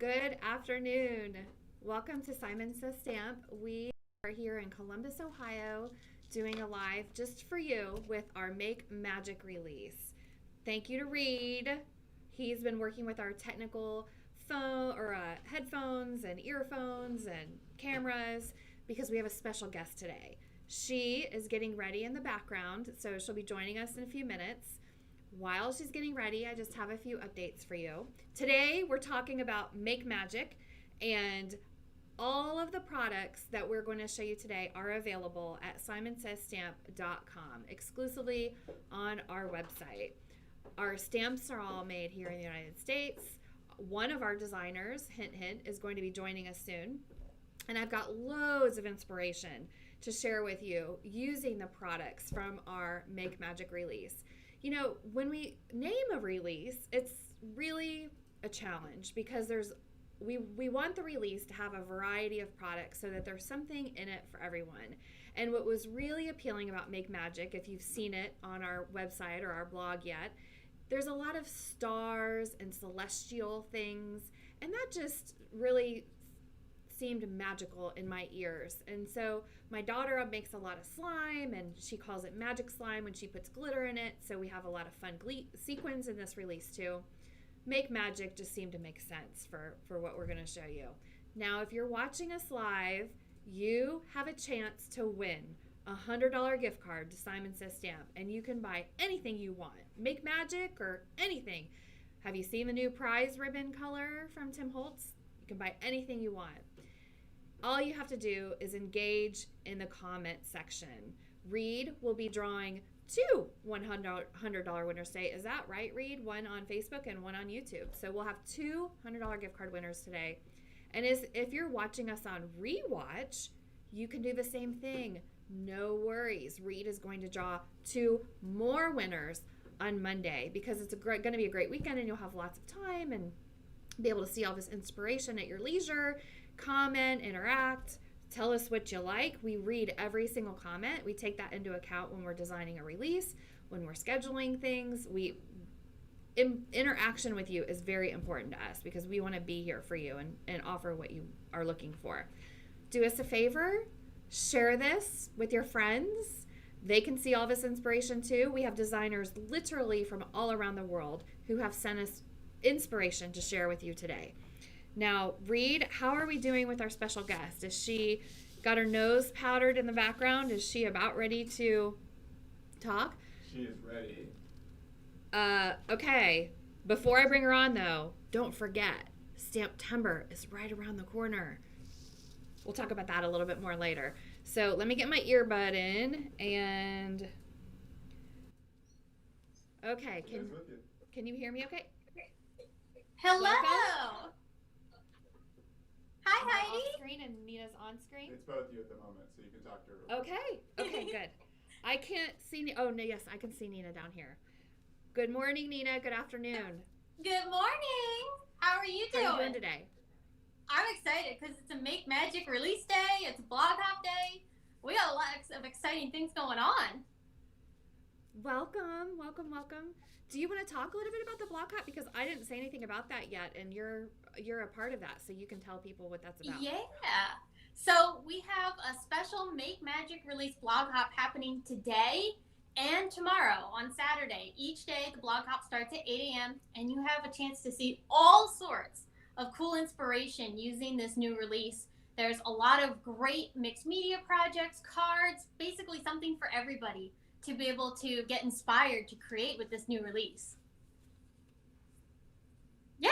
Good afternoon. Welcome to Simon Says Stamp. We are here in Columbus, Ohio, doing a live just for you with our Make Magic release. Thank you to Reed. He's been working with our technical headphones and earphones and cameras because we have a special guest today. She is getting ready in the background, so she'll be joining us in a few minutes. While she's getting ready, I just have a few updates for you. Today, we're talking about Make Magic, and all of the products that we're going to show you today are available at simonsaysstamp.com, exclusively on our website. Our stamps are all made here in the United States. One of our designers, hint, hint, is going to be joining us soon. And I've got loads of inspiration to share with you using the products from our Make Magic release. You know, when we name a release, it's really a challenge because we want the release to have a variety of products so that there's something in it for everyone. And what was really appealing about Make Magic, if you've seen it on our website or our blog yet, there's a lot of stars and celestial things, and that just really seemed magical in my ears. And so my daughter makes a lot of slime, and she calls it magic slime when she puts glitter in it. So we have a lot of fun sequins in this release too. Make Magic just seemed to make sense for what we're going to show you. Now, if you're watching us live, you have a chance to win a $100 gift card to Simon Says Stamp, and you can buy anything you want. Make Magic or anything. Have you seen the new prize ribbon color from Tim Holtz? You can buy anything you want. All you have to do is engage in the comment section. Reed will be drawing two $100 winners today. Is that right, Reed? One on Facebook and one on YouTube. So we'll have two $100 gift card winners today. And if you're watching us on rewatch, you can do the same thing. No worries. Reed is going to draw two more winners on Monday because it's going to be a great weekend and you'll have lots of time and be able to see all this inspiration at your leisure. Comment, interact, tell us what you like. We read every single comment. We take that into account when we're designing a release, when we're scheduling things. Interaction with you is very important to us because we want to be here for you and offer what you are looking for. Do us a favor, share this with your friends. They can see all this inspiration too. We have designers literally from all around the world who have sent us inspiration to share with you today. Now, Reed, how are we doing with our special guest? Is she got her nose powdered in the background? Is she about ready to talk? She is ready. Okay. Before I bring her on, though, don't forget, Stamptember is right around the corner. We'll talk about that a little bit more later. So let me get my earbud in and... Okay, can you hear me okay? Hello! Welcome. Hi, Heidi. Off screen and Nina's on screen. It's both you at the moment, so you can talk to her. Okay, good. I can't see. Oh no, yes, I can see Nina down here. Good morning, Nina. Good afternoon. Good morning. How are you doing? How are you doing today? I'm excited because it's a Make Magic release day. It's a blog hop day. We got a lot of exciting things going on. Welcome. Do you want to talk a little bit about the blog hop because I didn't say anything about that yet, and you're a part of that, so you can tell people what that's about. Yeah. So we have a special Make Magic release blog hop happening today and tomorrow on Saturday. Each day the blog hop starts at 8 a.m. and you have a chance to see all sorts of cool inspiration using this new release. There's a lot of great mixed media projects, cards, basically something for everybody to be able to get inspired to create with this new release. Yeah!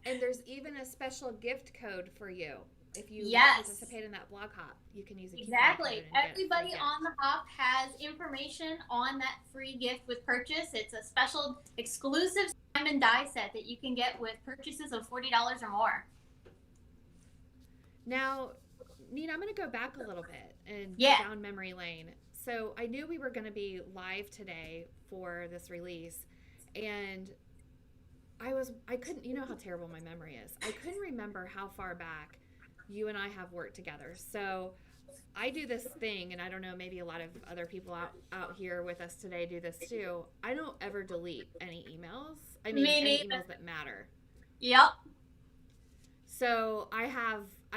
And there's even a special gift code for you. If you participate in that blog hop, you can use it. Exactly. Everybody on the hop has information on that free gift with purchase. It's a special exclusive Simon Die set that you can get with purchases of $40 or more. Now, Nina, I'm going to go back a little bit and down memory lane. So I knew we were going to be live today for this release, and I couldn't, you know how terrible my memory is. I couldn't remember how far back you and I have worked together. So I do this thing, and I don't know, maybe a lot of other people out here with us today do this too. I don't ever delete any emails. I mean, any emails that matter. Yep. So I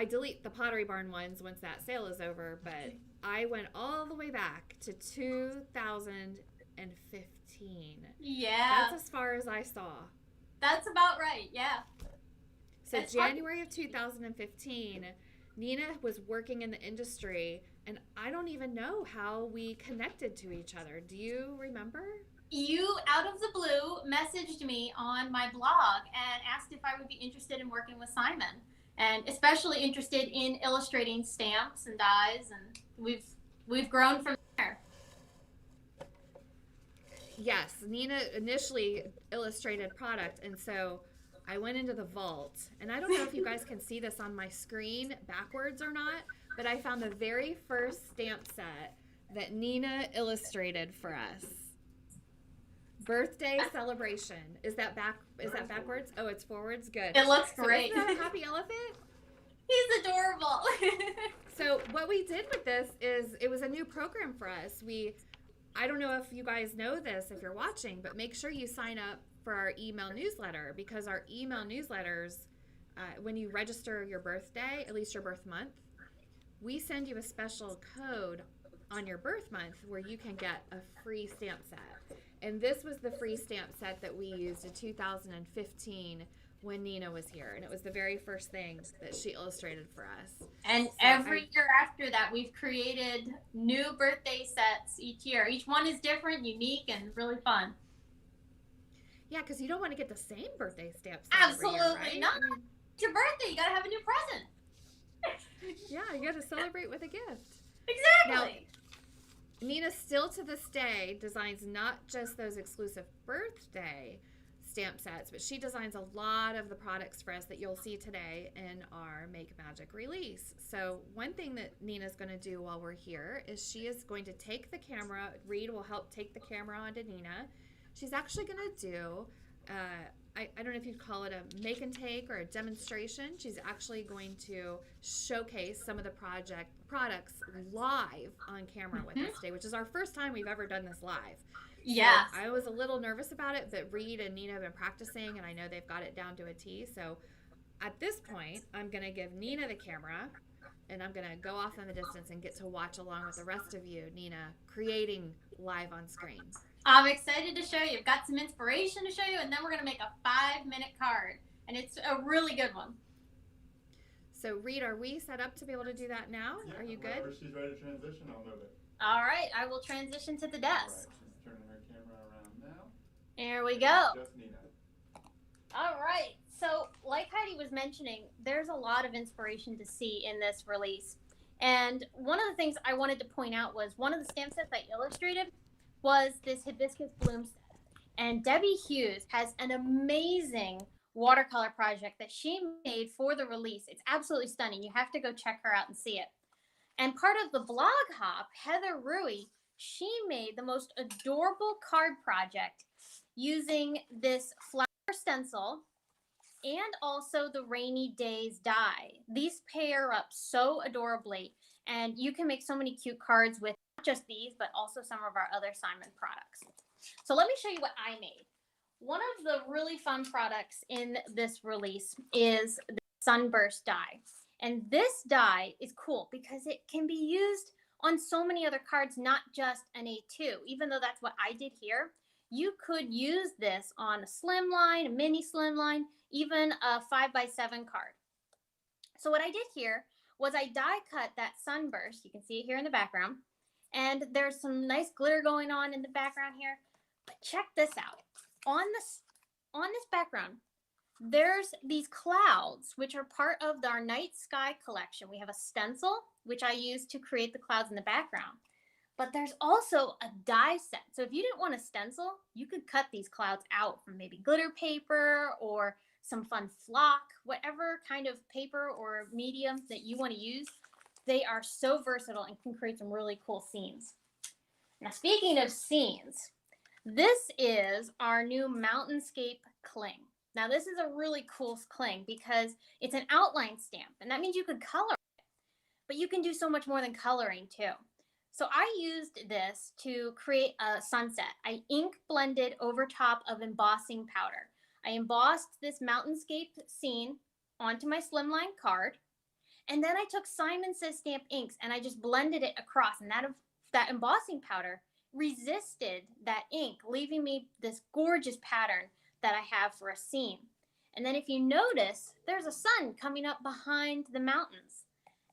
delete the Pottery Barn ones once that sale is over, but I went all the way back to 2015. Yeah. That's as far as I saw. That's about right. Yeah. So It's January of 2015, Nina was working in the industry, and I don't even know how we connected to each other. Do you remember? You, out of the blue, messaged me on my blog and asked if I would be interested in working with Simon, and especially interested in illustrating stamps and dies, and we've grown from there. Yes, Nina initially illustrated product, and so I went into the vault, and I don't know if you guys can see this on my screen backwards or not, but I found the very first stamp set that Nina illustrated for us. Birthday celebration. Is that backwards? Oh, it's forwards. Good. It looks So great. isn't that a happy elephant? He's adorable. So what we did with this is it was a new program for us. I don't know if you guys know this if you're watching, but make sure you sign up for our email newsletter, because our email newsletters, when you register your birthday, at least your birth month, we send you a special code on your birth month where you can get a free stamp set. And this was the free stamp set that we used in 2015 when Nina was here. And it was the very first thing that she illustrated for us. And So every year after that, we've created new birthday sets each year. Each one is different, unique, and really fun. Yeah, because you don't want to get the same birthday stamp set every year, Absolutely right? not. I mean, It's your birthday. You got to have a new present. yeah, you got to celebrate with a gift. Exactly. Nina still to this day designs not just those exclusive birthday stamp sets, but she designs a lot of the products for us that you'll see today in our Make Magic release. So one thing that Nina's going to do while we're here is she is going to take the camera. Reed will help take the camera onto Nina. She's actually going to do, I don't know if you'd call it a make and take or a demonstration. She's actually going to showcase some of the products live on camera with us today, which is our first time we've ever done this live. Yeah. So I was a little nervous about it, but Reed and Nina have been practicing, and I know they've got it down to a T. So at this point, I'm going to give Nina the camera, and I'm going to go off in the distance and get to watch along with the rest of you, Nina, creating live on screen. I'm excited to show you. I've got some inspiration to show you, and then we're going to make a 5-minute card. And it's a really good one. So, Reed, are we set up to be able to do that now? Yeah, Are you good? whenever she's ready to transition, I'll move it. All right. I will transition to the All desk. right, she's turning her camera around now. There we go. Just Nina. All right. So, like Heidi was mentioning, there's a lot of inspiration to see in this release. And one of the things I wanted to point out was one of the stamp sets I illustrated was this Hibiscus Blooms. And Debbie Hughes has an amazing watercolor project that she made for the release. It's absolutely stunning. You have to go check her out and see it. And part of the blog hop, Heather Rui, she made the most adorable card project using this flower stencil and also the Rainy Days die. These pair up so adorably, and you can make so many cute cards with not just these, but also some of our other Simon products. So let me show you what I made. One of the really fun products in this release is the Sunburst Die. And this die is cool because it can be used on so many other cards, not just an A2. Even though that's what I did here, you could use this on a slimline, a mini slimline, even a 5x7 card. So what I did here was I die cut that Sunburst. You can see it here in the background. And there's some nice glitter going on in the background here. But check this out. On this background, there's these clouds, which are part of our night sky collection. We have a stencil, which I used to create the clouds in the background. But there's also a die set. So if you didn't want a stencil, you could cut these clouds out from maybe glitter paper or some fun flock, whatever kind of paper or medium that you want to use. They are so versatile and can create some really cool scenes. Now, speaking of scenes, this is our new Mountainscape Cling. Now, this is a really cool cling because it's an outline stamp, and that means you could color it, but you can do so much more than coloring too. So I used this to create a sunset. I ink blended over top of embossing powder. I embossed this Mountainscape scene onto my slimline card. And then I took Simon Says Stamp inks and I just blended it across. And that embossing powder resisted that ink, leaving me this gorgeous pattern that I have for a scene. And then if you notice, there's a sun coming up behind the mountains.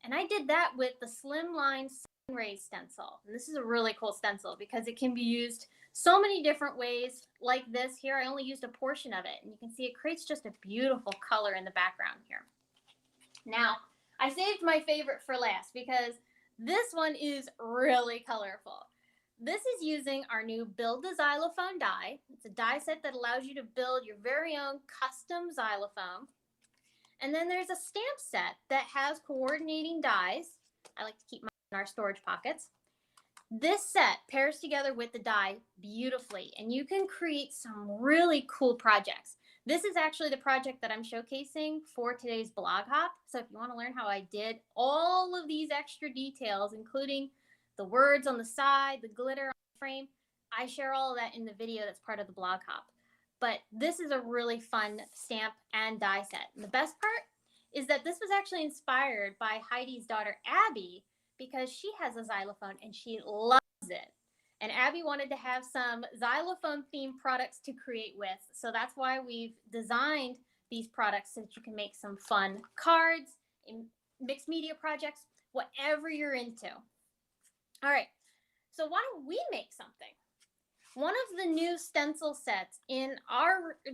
And I did that with the Slimline Sun Rays stencil. And this is a really cool stencil because it can be used so many different ways. Like this here, I only used a portion of it. And you can see it creates just a beautiful color in the background here. Now, I saved my favorite for last because this one is really colorful. This is using our new Build the Xylophone die. It's a die set that allows you to build your very own custom xylophone. And then there's a stamp set that has coordinating dies. I like to keep mine in our storage pockets. This set pairs together with the die beautifully, and you can create some really cool projects. This is actually the project that I'm showcasing for today's blog hop. So if you want to learn how I did all of these extra details, including the words on the side, the glitter on the frame, I share all of that in the video that's part of the blog hop. But this is a really fun stamp and die set. And the best part is that this was actually inspired by Heidi's daughter, Abby, because she has a xylophone and she loves it. And Abby wanted to have some xylophone themed products to create with. So that's why we've designed these products so that you can make some fun cards, mixed media projects, whatever you're into. All right, so why don't we make something? One of the new stencil sets in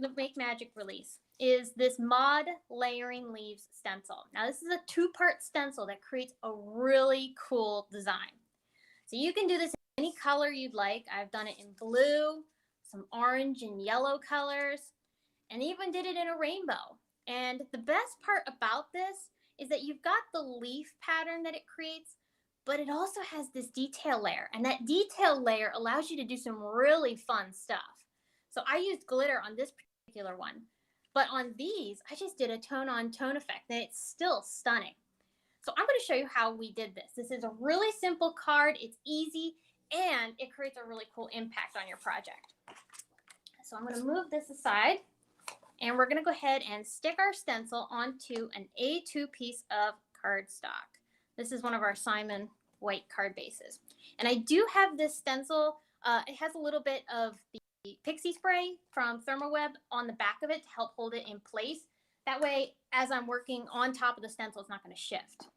the Make Magic release is this Mod Layering Leaves stencil. Now this is a two-part stencil that creates a really cool design. So you can do this in any color you'd like. I've done it in blue, some orange and yellow colors, and even did it in a rainbow. And the best part about this is that you've got the leaf pattern that it creates, but it also has this detail layer, and that detail layer allows you to do some really fun stuff. So I used glitter on this particular one, but on these, I just did a tone-on-tone effect, and it's still stunning. So I'm going to show you how we did this. This is a really simple card. It's easy, and it creates a really cool impact on your project. So I'm going to move this aside, and we're going to go ahead and stick our stencil onto an A2 piece of cardstock. This is one of our Simon white card bases. And I do have this stencil. It has a little bit of the pixie spray from Thermoweb on the back of it to help hold it in place. That way, as I'm working on top of the stencil, it's not going to shift.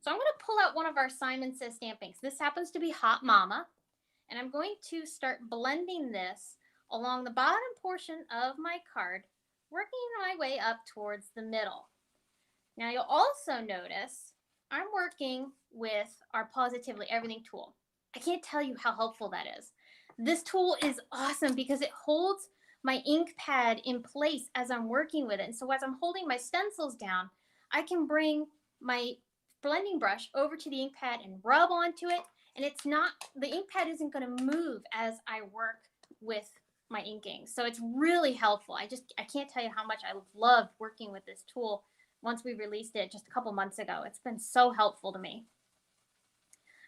So I'm going to pull out one of our Simon Says Stamp inks. This happens to be Hot Mama. And I'm going to start blending this along the bottom portion of my card, working my way up towards the middle. Now you'll also notice I'm working with our Positively Everything tool. I can't tell you how helpful that is. This tool is awesome because it holds my ink pad in place as I'm working with it. And so as I'm holding my stencils down, I can bring my blending brush over to the ink pad and rub onto it. And the ink pad isn't going to move as I work with my inking. So it's really helpful. I can't tell you how much I loved working with this tool once we released it just a couple months ago. It's been so helpful to me.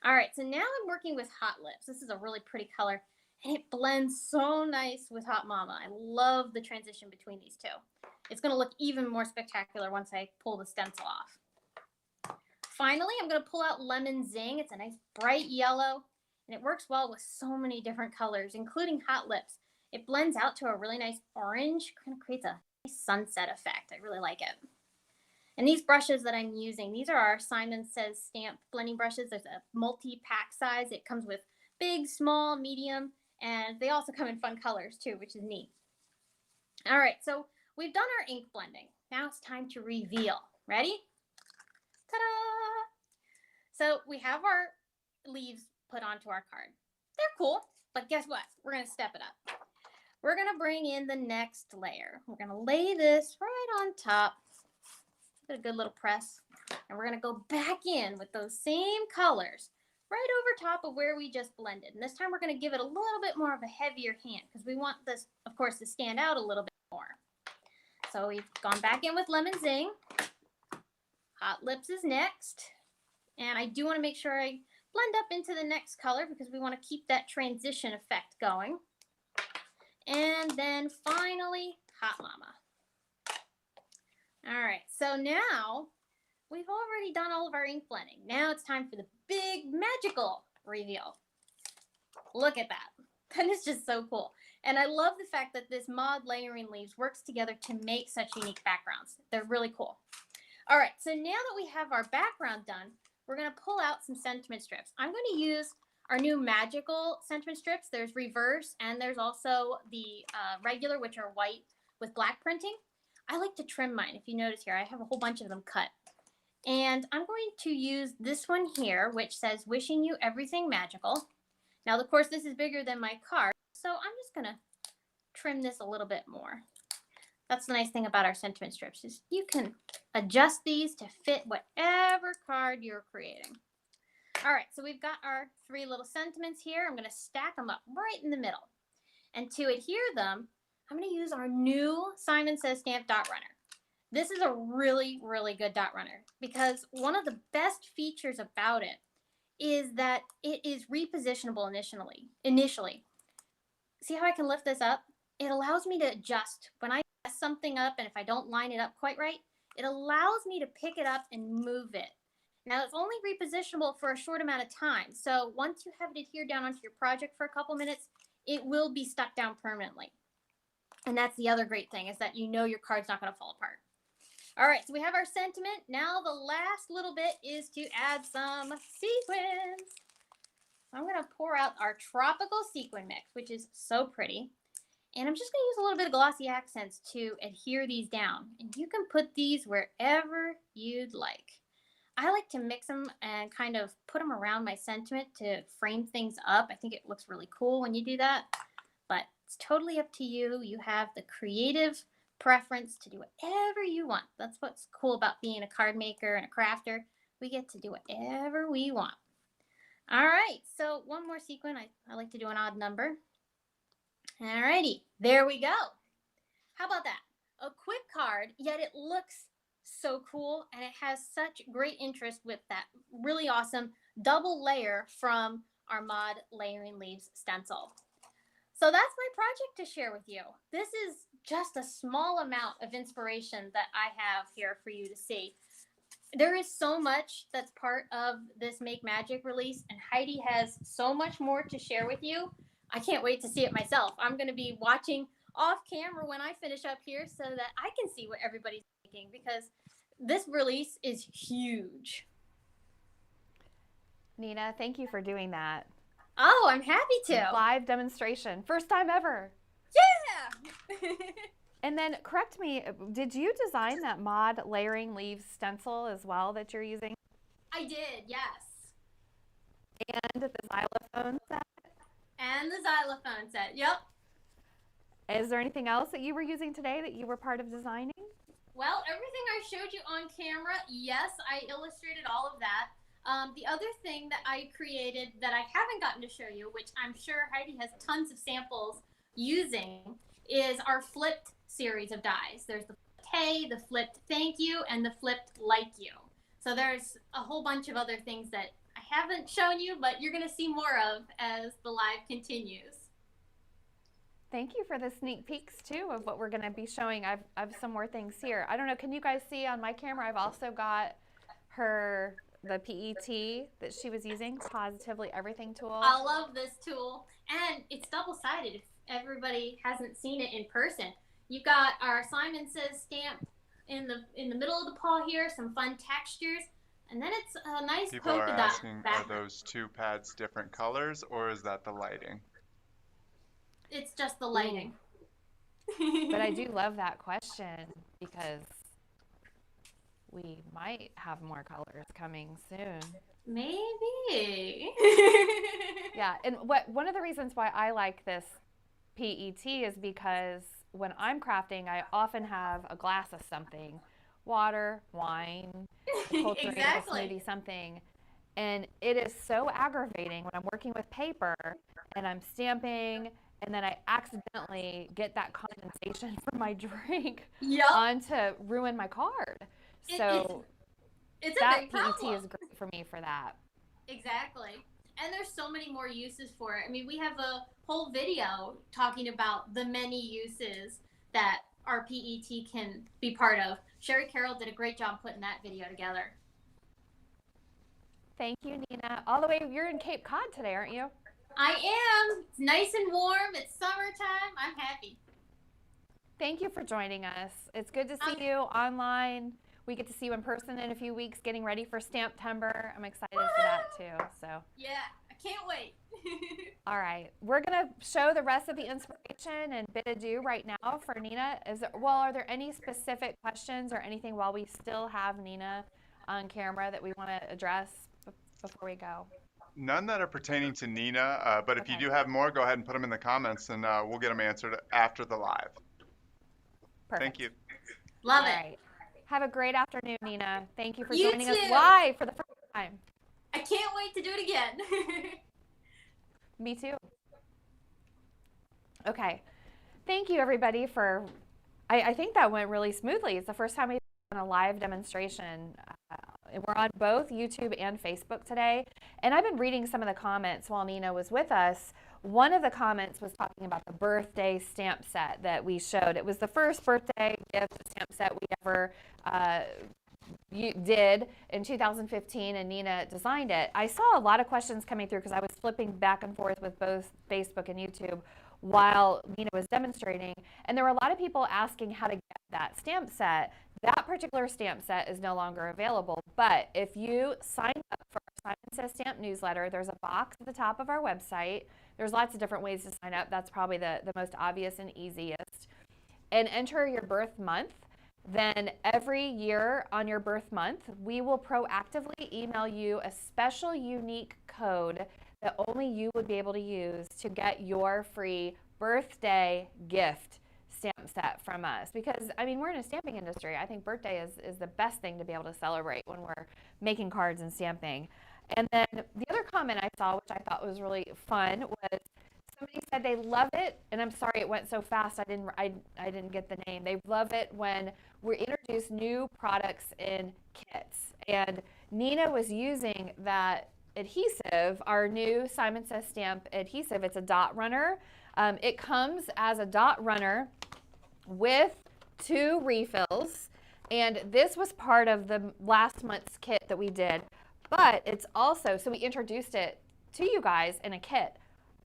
All right, so now I'm working with Hot Lips. This is a really pretty color, and it blends so nice with Hot Mama. I love the transition between these two. It's going to look even more spectacular once I pull the stencil off. Finally, I'm going to pull out Lemon Zing. It's a nice bright yellow, and it works well with so many different colors, including Hot Lips. It blends out to a really nice orange, kind of creates a nice sunset effect. I really like it. And these brushes that I'm using, these are our Simon Says Stamp blending brushes. There's a multi-pack size. It comes with big, small, medium, and they also come in fun colors too, which is neat. All right, so we've done our ink blending. Now it's time to reveal. Ready? Ta-da! So we have our leaves put onto our card. They're cool, but guess what? We're going to step it up. We're going to bring in the next layer. We're going to lay this right on top. A good little press, and we're going to go back in with those same colors right over top of where we just blended. And this time we're going to give it a little bit more of a heavier hand because we want this, of course, to stand out a little bit more. So we've gone back in with Lemon Zing. Hot Lips is next, and I do want to make sure I blend up into the next color because we want to keep that transition effect going. And then finally, Hot mama. All right, so now we've already done all of our ink blending. Now it's time for the big magical reveal. Look at that. That is just so cool. And I love the fact that this mod layering leaves works together to make such unique backgrounds. They're really cool. All right, so now that we have our background done, we're going to pull out some sentiment strips. I'm going to use our new magical sentiment strips. There's reverse, and there's also the regular, which are white with black printing. I like to trim mine. If you notice here, I have a whole bunch of them cut. And I'm going to use this one here, which says, wishing you everything magical. Now, of course, this is bigger than my card, so I'm just going to trim this a little bit more. That's the nice thing about our sentiment strips is you can adjust these to fit whatever card you're creating. All right, so we've got our 3 little sentiments here. I'm going to stack them up right in the middle. And to adhere them, I'm going to use our new Simon Says Stamp Dot Runner. This is a really, really good dot runner because one of the best features about it is that it is repositionable initially. See how I can lift this up? It allows me to adjust. When I mess something up and if I don't line it up quite right, it allows me to pick it up and move it. Now, it's only repositionable for a short amount of time. So once you have it adhered down onto your project for a couple minutes, it will be stuck down permanently. And that's the other great thing is that you know your card's not going to fall apart. All right, so we have our sentiment. Now the last little bit is to add some sequins. I'm going to pour out our tropical sequin mix, which is so pretty. And I'm just going to use a little bit of glossy accents to adhere these down. And you can put these wherever you'd like. I like to mix them and kind of put them around my sentiment to frame things up. I think it looks really cool when you do that. But it's totally up to you. You have the creative preference to do whatever you want. That's what's cool about being a card maker and a crafter. We get to do whatever we want. All right, so one more sequin. I like to do an odd number. All righty, there we go. How about that? A quick card, yet it looks so cool, and it has such great interest with that really awesome double layer from our Mod Layering Leaves stencil. So that's my project to share with you. This is just a small amount of inspiration that I have here for you to see. There is so much that's part of this Make Magic release, and Heidi has so much more to share with you. I can't wait to see it myself. I'm going to be watching off camera when I finish up here so that I can see what everybody's making because this release is huge. Nina, thank you for doing that. Oh, I'm happy to. Live demonstration. First time ever. Yeah! And then correct me, did you design that Mod Layering Leaves stencil as well that you're using? I did, yes. And the xylophone set? And the xylophone set, yep. Is there anything else that you were using today that you were part of designing? Well, everything I showed you on camera, yes, I illustrated all of that. The other thing that I created that I haven't gotten to show you, which I'm sure Heidi has tons of samples using, is our flipped series of dies. There's the flipped hey, the flipped thank you, and the flipped like you. So there's a whole bunch of other things that I haven't shown you, but you're going to see more of as the live continues. Thank you for the sneak peeks too of what we're going to be showing. I've some more things here. I don't know, can you guys see on my camera? I've also got the PET that she was using, Positively Everything tool. I love this tool, and it's double-sided if everybody hasn't seen it in person. You've got our Simon Says stamp in the middle of the paw here, some fun textures, and then it's a nice People polka are dot asking, background. are those 2 pads different colors, or is that the lighting? It's just the lighting. But I do love that question because we might have more colors coming soon. Maybe. Yeah, and one of the reasons why I like this PET is because when I'm crafting, I often have a glass of something, water, wine, a cold drink, Exactly. a smoothie, something. And it is so aggravating when I'm working with paper and I'm stamping and then I accidentally get that condensation from my drink Yep. on to ruin my card. So it's a that big PET problem. is great for me for that. Exactly. And there's so many more uses for it. I mean, we have a whole video talking about the many uses that our PET can be part of. Sherry Carroll did a great job putting that video together. Thank you, Nina. All the way, you're in Cape Cod today, aren't you? I am. It's nice and warm. It's summertime. I'm happy. Thank you for joining us. It's good to see you online. We get to see you in person in a few weeks, getting ready for Stamptember. I'm excited for that too. So yeah, I can't wait. all right, we're gonna show the rest of the inspiration and bid adieu right now for Nina. Are there any specific questions or anything while we still have Nina on camera that we want to address before we go? None that are pertaining to Nina, but if Okay. you do have more, go ahead and put them in the comments, and we'll get them answered after the live. Perfect. Thank you. Love All it. right. Have a great afternoon, Nina. Thank you for You joining us too. live for the first time. I can't wait to do it again. Me too. Okay. Thank you, everybody, for, I think that went really smoothly. It's the first time we've done a live demonstration. We're on both YouTube and Facebook today. And I've been reading some of the comments while Nina was with us. One of the comments was talking about the birthday stamp set that we showed. It was the first birthday gift stamp set we ever did in 2015, and Nina designed it. I saw a lot of questions coming through because I was flipping back and forth with both Facebook and YouTube while Nina was demonstrating, and there were a lot of people asking how to get that stamp set. That particular stamp set is no longer available, but if you sign up for our Simon Says Stamp newsletter, there's a box at the top of our website. There's lots of different ways to sign up. That's probably the most obvious and easiest. And enter your birth month. Then every year on your birth month, we will proactively email you a special unique code that only you would be able to use to get your free birthday gift stamp set from us. Because, I mean, we're in a stamping industry. I think birthday is the best thing to be able to celebrate when we're making cards and stamping. And then the other comment I saw, which I thought was really fun, was somebody said they love it, and I'm sorry it went so fast, I didn't get the name. They love it when we introduce new products in kits. And Nina was using that adhesive, our new Simon Says Stamp adhesive. It's a dot runner. It comes as a dot runner with 2 refills, and this was part of the last month's kit that we did. But it's also, so we introduced it to you guys in a kit,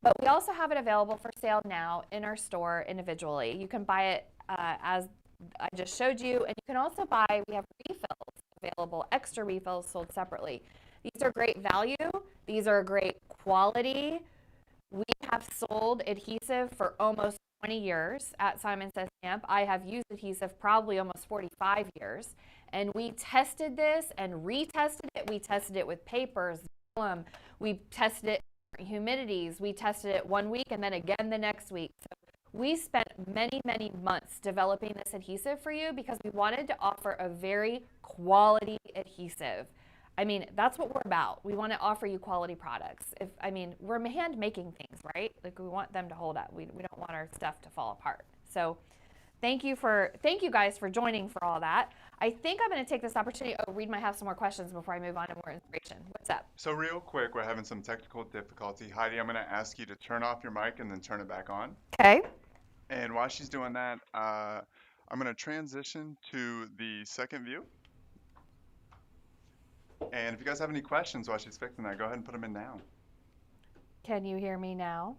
but we also have it available for sale now in our store individually. You can buy it as I just showed you, and you can also buy, we have refills available, extra refills sold separately. These are great value. These are great quality. We have sold adhesive for almost 20 years at Simon Says Stamp. I have used adhesive probably almost 45 years. And we tested this and retested it. We tested it with papers, vellum. We tested it for humidities. We tested it 1 week and then again the next week. So we spent many, many months developing this adhesive for you because we wanted to offer a very quality adhesive. I mean, that's what we're about. We want to offer you quality products. We're hand making things, right? Like, we want them to hold up. We don't want our stuff to fall apart. So thank you guys for joining for all that. I think I'm going to take this opportunity. Oh, Reed might have some more questions before I move on to more inspiration. What's up? So real quick, we're having some technical difficulty. Heidi, I'm going to ask you to turn off your mic and then turn it back on. Okay. And while she's doing that, I'm going to transition to the second view. And if you guys have any questions while she's fixing that, go ahead and put them in now. Can you hear me now?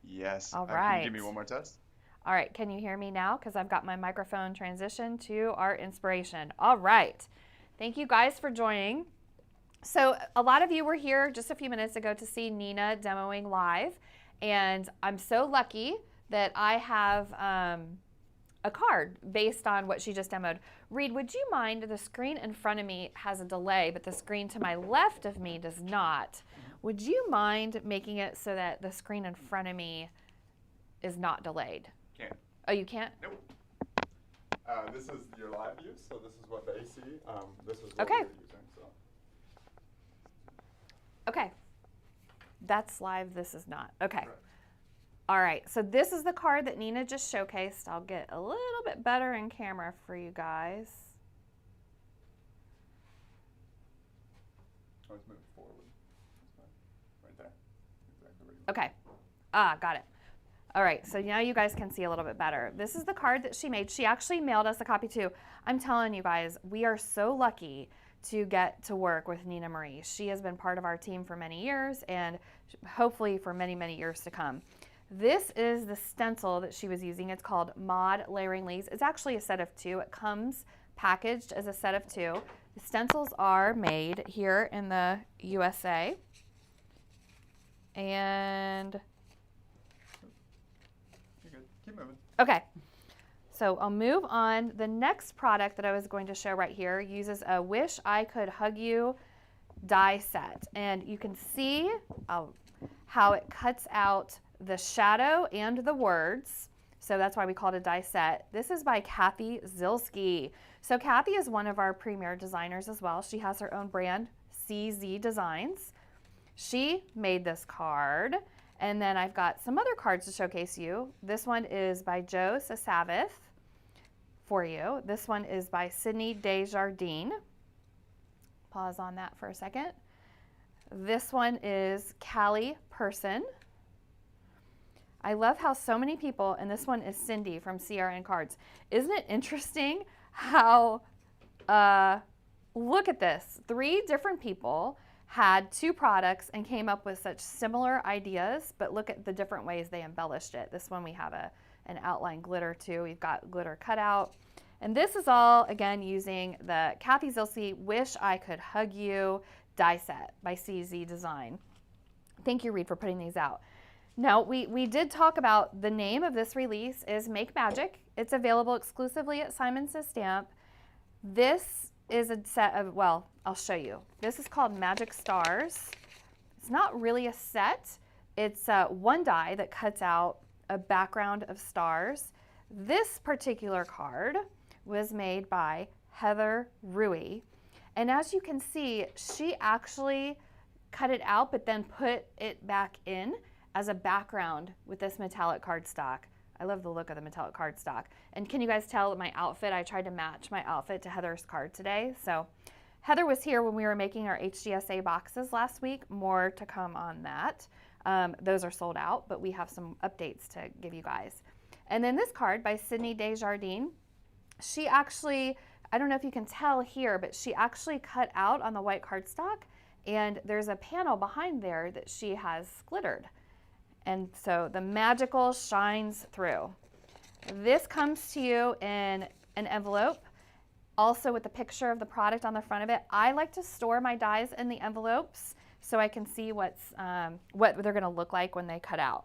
Yes. All Can right. you give me one more test? All right, can you hear me now? Because I've got my microphone transitioned to our inspiration. All right. Thank you guys for joining. So a lot of you were here just a few minutes ago to see Nina demoing live. And I'm so lucky that I have a card based on what she just demoed. Reed, would you mind, the screen in front of me has a delay, but the screen to my left of me does not. Would you mind making it so that the screen in front of me is not delayed? Can't. Oh, you can't? Nope. This is your live view, so this is what they see. This is what Okay. we're using. So. Okay. That's live, this is not. Okay. Correct. All right, so this is the card that Nina just showcased. I'll get a little bit better in camera for you guys. Let's move forward. Right there. Exactly where you want. Okay. Got it. All right, so now you guys can see a little bit better. This is the card that she made. She actually mailed us a copy too. I'm telling you guys, we are so lucky to get to work with Nina Marie. She has been part of our team for many years and hopefully for many, many years to come. This is the stencil that she was using. It's called Mod Layering Leaves. It's actually a set of 2. It comes packaged as a set of 2. The stencils are made here in the USA. And You're good. Keep moving. okay, so I'll move on. The next product that I was going to show right here uses a Wish I Could Hug You die set. And you can see how it cuts out the shadow and the words. So that's why we call it a die set. This is by Kathy Zielski. So Kathy is one of our premier designers as well. She has her own brand, CZ Designs. She made this card. And then I've got some other cards to showcase you. This one is by Joe Sasavith for you. This one is by Sydney Desjardins. Pause on that for a second. This one is Callie Person. I love how so many people, and this one is Cindy from CRN Cards. Isn't it interesting how, look at this, 3 different people had 2 products and came up with such similar ideas, but look at the different ways they embellished it. This one we have an outline glitter too. We've got glitter cutout. And this is all, again, using the Kathy Zielski Wish I Could Hug You die set by CZ Design. Thank you, Reed, for putting these out. Now, we did talk about the name of this release is Make Magic. It's available exclusively at Simon Says Stamp. This is a set of, well, I'll show you. This is called Magic Stars. It's not really a set. It's 1 die that cuts out a background of stars. This particular card was made by Heather Rui. And as you can see, she actually cut it out, but then put it back in as a background with this metallic cardstock. I love the look of the metallic cardstock. And can you guys tell my outfit? I tried to match my outfit to Heather's card today. So Heather was here when we were making our HGSA boxes last week. More to come on that. Those are sold out, but we have some updates to give you guys. And then this card by Sydney Desjardins. She actually, I don't know if you can tell here, but she actually cut out on the white cardstock, and there's a panel behind there that she has glittered. And so the magical shines through. This comes to you in an envelope, also with the picture of the product on the front of it. I like to store my dies in the envelopes so I can see what they're gonna look like when they cut out.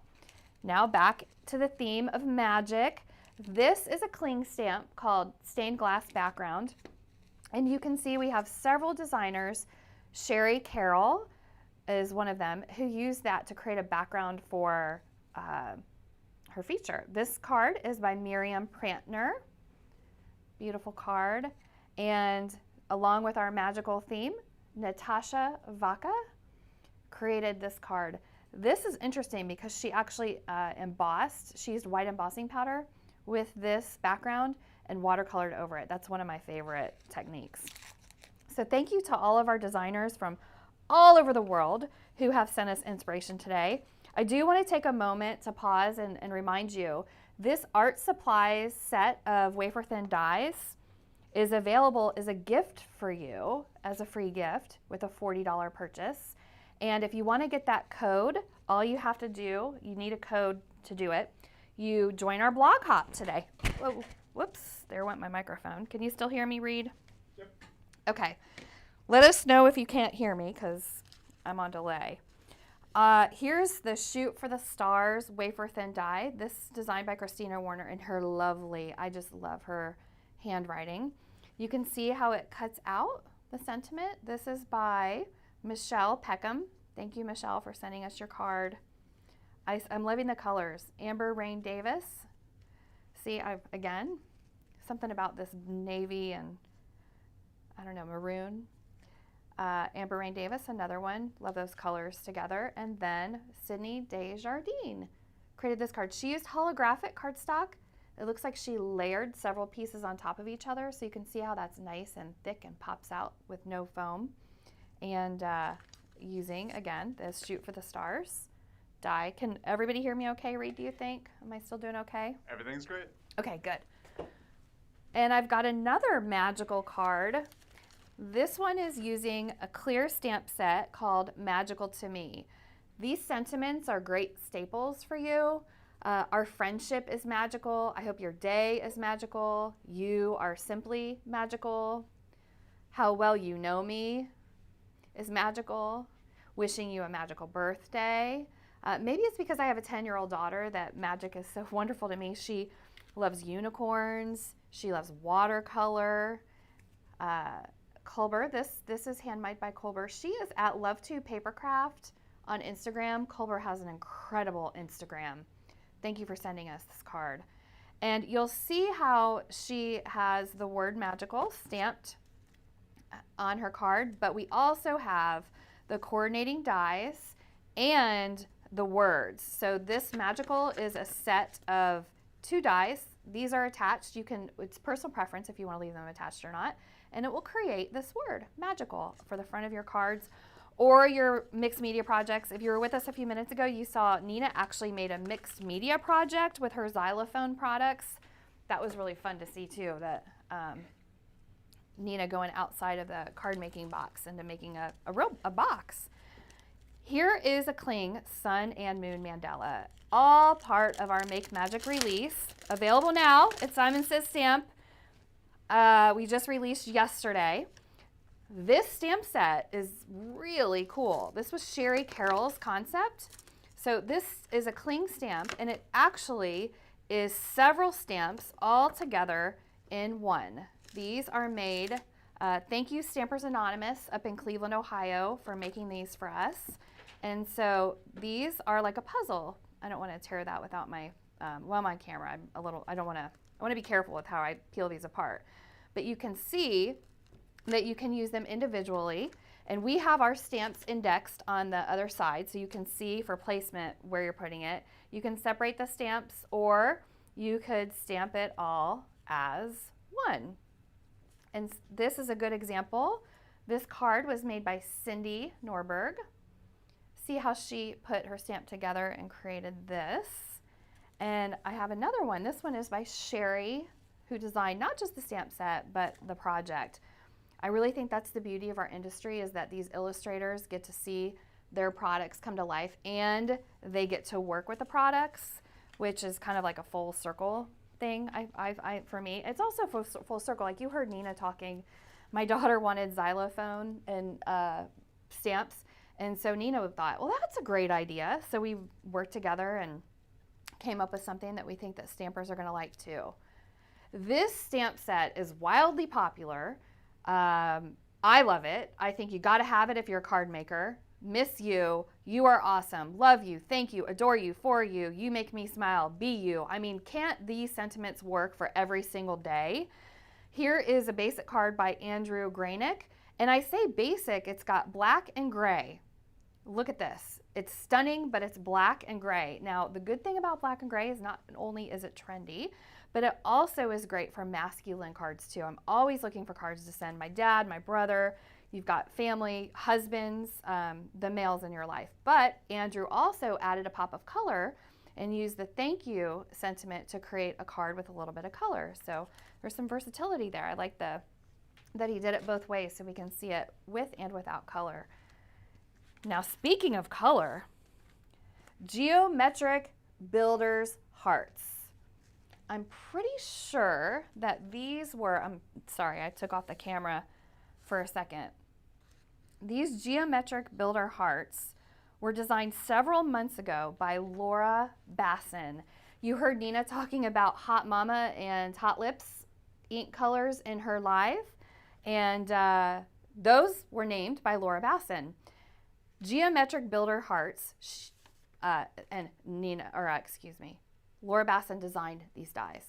Now back to the theme of magic. This is a cling stamp called Stained Glass Background. And you can see we have several designers. Sherry Carroll is one of them who used that to create a background for her feature. This card is by Miriam Prantner. Beautiful card. And along with our magical theme, Natasha Vaca created this card. This is interesting because she actually embossed. She used white embossing powder with this background and watercolored over it. That's one of my favorite techniques. So thank you to all of our designers from all over the world who have sent us inspiration today. I do want to take a moment to pause and remind you, this art supplies set of wafer thin dies is available as a gift for you, as a free gift with a $40 purchase. And if you want to get that code, all you have to do, you need a code to do it. You join our blog hop today. Whoa, whoops, there went my microphone. Can you still hear me, Reed? Yep. Okay. Let us know if you can't hear me because I'm on delay. Here's the Shoot for the Stars wafer thin die. This designed by Christina Warner and her lovely, I just love her handwriting. You can see how it cuts out the sentiment. This is by Michelle Peckham. Thank you, Michelle, for sending us your card. I'm loving the colors. Amber Rain Davis. See, again, something about this navy and, I don't know, maroon. Amber Rain Davis, another one. Love those colors together. And then Sydney Desjardins created this card. She used holographic cardstock. It looks like she layered several pieces on top of each other, so you can see how that's nice and thick and pops out with no foam. And using, again, this Shoot for the Stars Die. Can everybody hear me okay, Reed, do you think? Am I still doing okay? Everything's great. Okay, good. And I've got another magical card. This one is using a clear stamp set called Magical to Me. These sentiments are great staples for you. Our friendship is magical. I hope your day is magical. You are simply magical. How well you know me is magical. Wishing you a magical birthday. Maybe it's because I have a 10-year-old daughter that magic is so wonderful to me. She loves unicorns. She loves watercolor. Culber, this is handmade by Culber. She is at Love2 Papercraft on Instagram. Culber has an incredible Instagram. Thank you for sending us this card. And you'll see how she has the word magical stamped on her card, but we also have the coordinating dies and the words. So this magical is a set of 2 dies. These are attached. It's personal preference if you want to leave them attached or not. And it will create this word, magical, for the front of your cards or your mixed media projects. If you were with us a few minutes ago, you saw Nina actually made a mixed media project with her Xylophone products. That was really fun to see too, that Nina going outside of the card making box into making a box. Here is a Cling Sun and Moon Mandala, all part of our Make Magic release. Available now at Simon Says Stamp. We just released yesterday. This stamp set is really cool. This was Sherry Carroll's concept. So this is a Cling stamp, and it actually is several stamps all together in one. These are made, thank you Stampers Anonymous up in Cleveland, Ohio for making these for us. And so these are like a puzzle. I don't want to tear that without my, well, I'm on camera. I want to be careful with how I peel these apart. But you can see that you can use them individually. And we have our stamps indexed on the other side so you can see for placement where you're putting it. You can separate the stamps or you could stamp it all as one. And this is a good example. This card was made by Cindy Norberg. See how she put her stamp together and created this. And I have another one. This one is by Sherry, who designed not just the stamp set, but the project. I really think that's the beauty of our industry, is that these illustrators get to see their products come to life and they get to work with the products, which is kind of like a full circle thing. For me, it's also full circle. Like you heard Nina talking, my daughter wanted Xylophone and stamps. And so Nina thought, well, that's a great idea. So we worked together and came up with something that we think that stampers are going to like too. This stamp set is wildly popular. I love it. I think you got to have it if you're a card maker. Miss you. You are awesome. Love you. Thank you. Adore you. For you. You make me smile. Be you. I mean, can't these sentiments work for every single day? Here is a basic card by Andrew Granick. And I say basic, it's got black and gray. Look at this. It's stunning, but it's black and gray. Now, the good thing about black and gray is not only is it trendy, but it also is great for masculine cards too. I'm always looking for cards to send my dad, my brother. You've got family, husbands, the males in your life. But Andrew also added a pop of color and used the thank you sentiment to create a card with a little bit of color. So there's some versatility there. I like that he did it both ways so we can see it with and without color. Now, speaking of color, Geometric Builders Hearts. I'm pretty sure that these were, I'm sorry, I took off the camera for a second. These Geometric Builder Hearts were designed several months ago by Laura Basson. You heard Nina talking about Hot Mama and Hot Lips ink colors in her live, and those were named by Laura Basson. Geometric Builder Hearts, and Laura Basson designed these dies.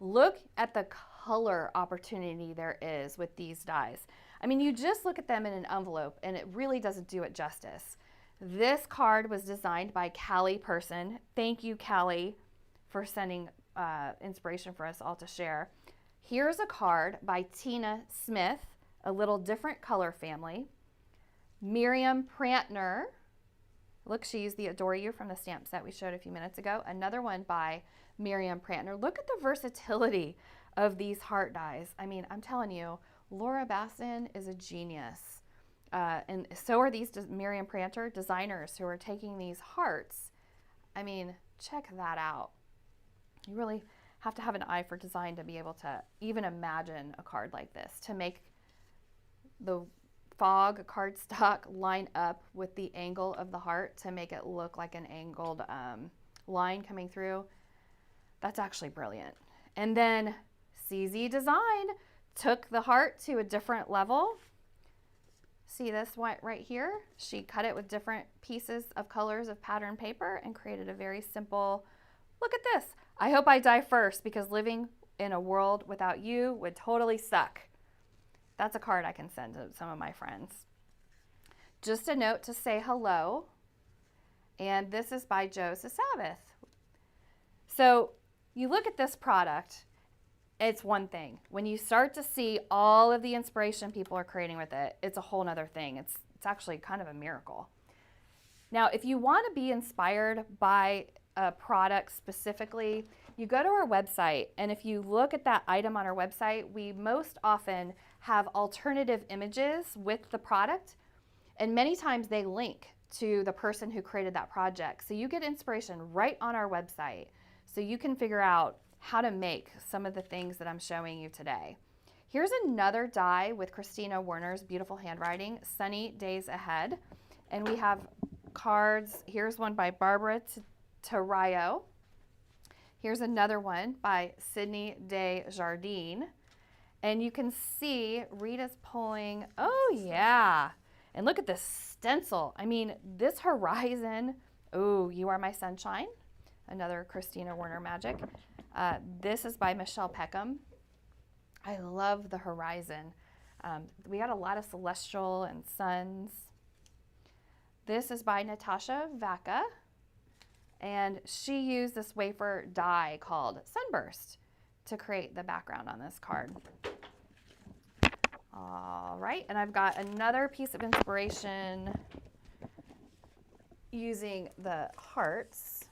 Look at the color opportunity there is with these dies. I mean, you just look at them in an envelope and it really doesn't do it justice. This card was designed by Callie Person. Thank you, Callie, for sending inspiration for us all to share. Here's a card by Tina Smith, a little different color family. Miriam Prantner, Look, she used the Adore You from the stamp set we showed a few minutes ago. Another one by Miriam Prantner. Look at the versatility of these heart dies. I mean, I'm telling you, Laura Baston is a genius. And so are these Miriam Prantner designers who are taking these hearts. I mean, check that out. You really have to have an eye for design to be able to even imagine a card like this, to make the fog cardstock line up with the angle of the heart to make it look like an angled line coming through. That's actually brilliant. And then CZ Design took the heart to a different level. See this one right here? She cut it with different pieces of colors of pattern paper and created a very simple, look at this. I hope I die first because living in a world without you would totally suck. That's a card I can send to some of my friends. Just a note to say hello. And this is by Joe Sabbath. So you look at this product, it's one thing. When you start to see all of the inspiration people are creating with it, it's a whole nother thing. It's actually kind of a miracle. Now, if you want to be inspired by a product specifically, you go to our website, and if you look at that item on our website, we most often have alternative images with the product, and many times they link to the person who created that project. So you get inspiration right on our website, so you can figure out how to make some of the things that I'm showing you today. Here's another die with Christina Werner's beautiful handwriting, Sunny Days Ahead, and we have cards. Here's one by Barbara Tarayo. Here's another one by Sydney Desjardins. And you can see Rita's pulling, oh yeah. And look at this stencil. I mean, this horizon, oh, You Are My Sunshine, another Christina Werner magic. This is by Michelle Peckham. I love the horizon. We got a lot of celestial and suns. This is by Natasha Vaca. And she used this wafer die called Sunburst to create the background on this card. All right, and I've got another piece of inspiration using the hearts.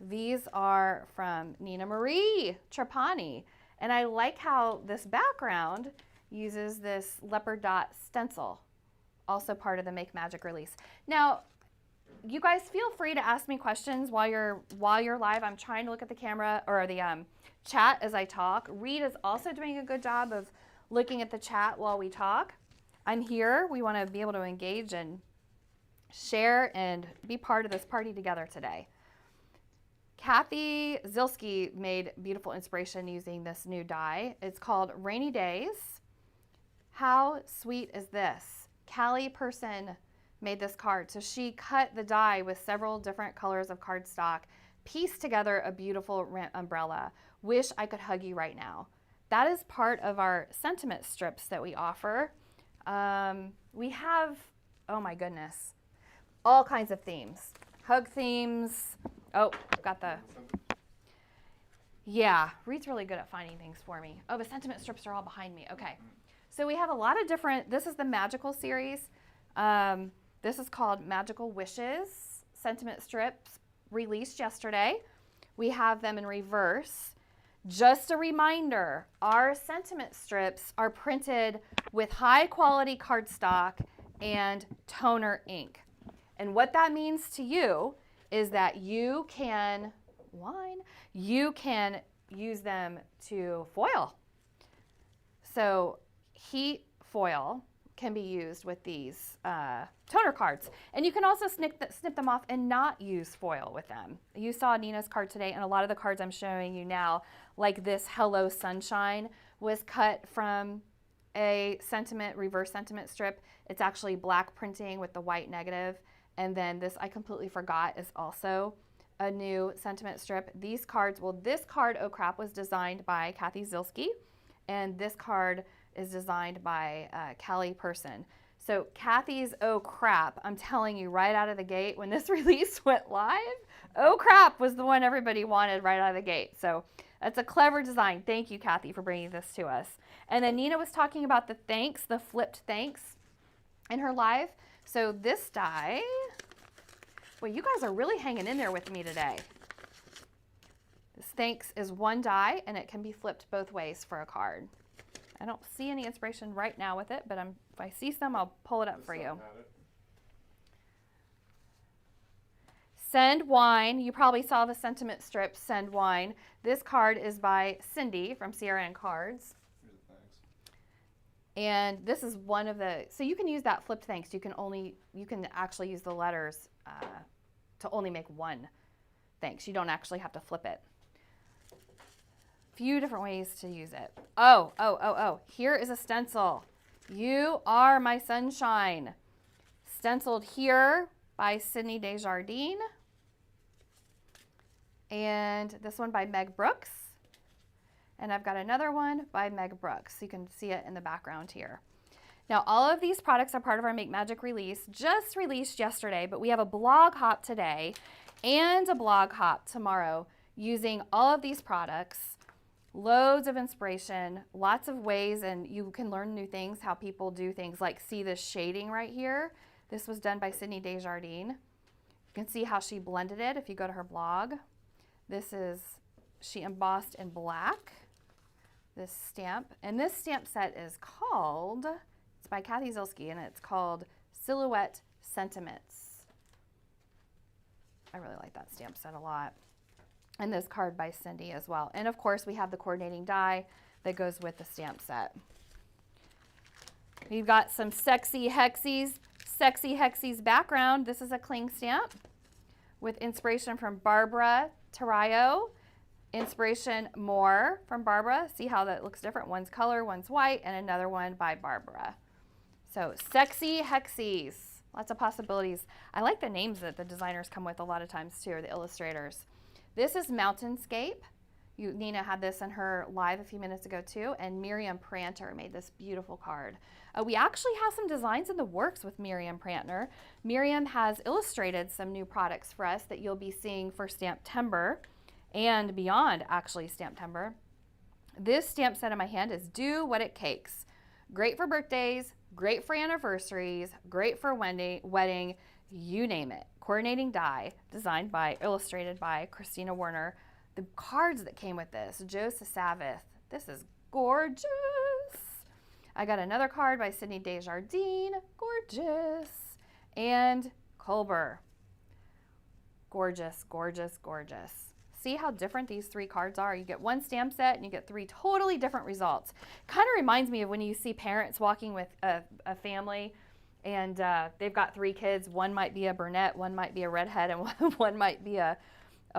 These are from Nina Marie Trapani, and I like how this background uses this leopard dot stencil, also part of the Make Magic release. Now, you guys feel free to ask me questions while you're live. I'm trying to look at the camera or the chat as I talk. Reed is also doing a good job of looking at the chat while we talk. I'm here. We want to be able to engage and share and be part of this party together today. Kathy Zielski made beautiful inspiration using this new die. It's called Rainy Days. How sweet is this? Callie Person made this card. So she cut the die with several different colors of cardstock, pieced together a beautiful umbrella. Wish I could hug you right now. That is part of our sentiment strips that we offer. We have, oh my goodness, all kinds of themes. Hug themes. Oh, got the, yeah, Reed's really good at finding things for me. Oh, the sentiment strips are all behind me. Okay. So we have a lot of different, this is the Magical series. This is called Magical Wishes sentiment strips, released yesterday. We have them in reverse. Just a reminder, our sentiment strips are printed with high quality cardstock and toner ink. And what that means to you is that you can use them to foil. So heat foil can be used with these toner cards. And you can also snip them off and not use foil with them. You saw Nina's card today, and a lot of the cards I'm showing you now, like this Hello Sunshine, was cut from a reverse sentiment strip. It's actually black printing with the white negative. And then this I Completely Forgot is also a new sentiment strip. These cards, well, this card, Oh Crap, was designed by Kathy Zielski, and this card is designed by Callie Person. So Kathy's Oh Crap, I'm telling you right out of the gate, when this release went live, Oh Crap was the one everybody wanted right out of the gate. So that's a clever design. Thank you, Kathy, for bringing this to us. And then Nina was talking about the thanks, the flipped thanks in her live. So this die Well, you guys are really hanging in there with me today. This thanks is one die, and it can be flipped both ways for a card. I don't see any inspiration right now with it, but if I see some, I'll pull it up for you. Send Wine. You probably saw the sentiment strip, Send Wine. This card is by Cindy from CRN Cards. And this is one of the, so you can use that flipped thanks. You can actually use the letters to only make one thanks. You don't actually have to flip it. Few different ways to use it. Oh. Here is a stencil. You Are My Sunshine. Stenciled here by Sydney Desjardins. And this one by Meg Brooks. And I've got another one by Meg Brooks. You can see it in the background here. Now, all of these products are part of our Make Magic release, just released yesterday, but we have a blog hop today and a blog hop tomorrow using all of these products. Loads of inspiration, lots of ways, and you can learn new things, how people do things, like see this shading right here. This was done by Sydney Desjardins. You can see how she blended it if you go to her blog. This is, she embossed in black, this stamp. And this stamp set is called, it's by Zielski, and it's called Silhouette Sentiments. I really like that stamp set a lot. And this card by Cindy as well. And of course, we have the coordinating die that goes with the stamp set. We've got some Sexy Hexies background. This is a cling stamp with inspiration from Barbara Tarayo. Inspiration more from Barbara. See how that looks different? One's color, one's white, and another one by Barbara. So Sexy Hexies. Lots of possibilities. I like the names that the designers come with a lot of times too, or the illustrators. This is Mountainscape. Nina had this in her live a few minutes ago too, and Miriam Pranter made this beautiful card. We actually have some designs in the works with Miriam Pranter. Miriam has illustrated some new products for us that you'll be seeing for Stamptember and beyond, actually, Stamptember. This stamp set in my hand is Do What It Cakes. Great for birthdays, great for anniversaries, great for wedding, you name it. Coordinating die, illustrated by Christina Werner. The cards that came with this, Joe Sasavith. This is gorgeous. I got another card by Sydney Desjardins, gorgeous. And Culber, gorgeous, gorgeous, gorgeous. See how different these three cards are? You get one stamp set and you get three totally different results. Kind of reminds me of when you see parents walking with a family and they've got three kids. One might be a brunette, one might be a redhead, and one might be a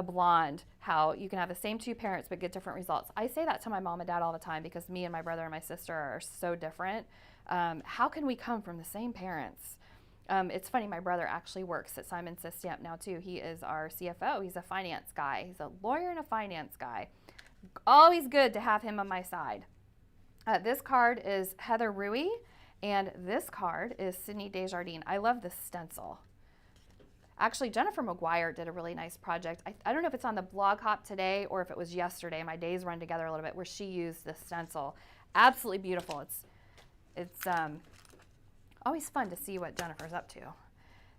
blonde. How you can have the same two parents but get different results. I say that to my mom and dad all the time because me and my brother and my sister are so different. How can we come from the same parents? It's funny, my brother actually works at Simon Says Stamp now too. He is our CFO. He's a finance guy. He's a lawyer and a finance guy. Always good to have him on my side. This card is Heather Rui. And this card is Sydney Desjardins. I love this stencil. Actually, Jennifer McGuire did a really nice project. I don't know if it's on the blog hop today or if it was yesterday. My days run together a little bit, where she used this stencil. Absolutely beautiful. It's always fun to see what Jennifer's up to.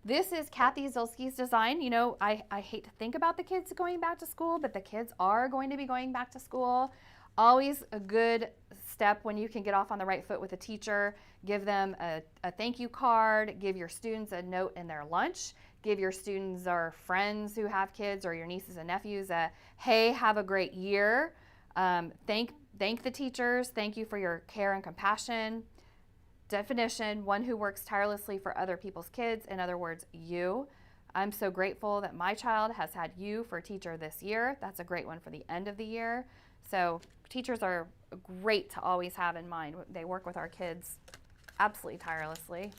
This is Kathy Zielski's design. You know, I hate to think about the kids going back to school, but the kids are going to be going back to school. Always a good step when you can get off on the right foot with a teacher. Give them a thank you card. Give your students a note in their lunch. Give your students or friends who have kids or your nieces and nephews a, hey, have a great year. Thank the teachers. Thank you for your care and compassion. Definition, one who works tirelessly for other people's kids. In other words, you. I'm so grateful that my child has had you for a teacher this year. That's a great one for the end of the year. So teachers are great to always have in mind. They work with our kids absolutely tirelessly.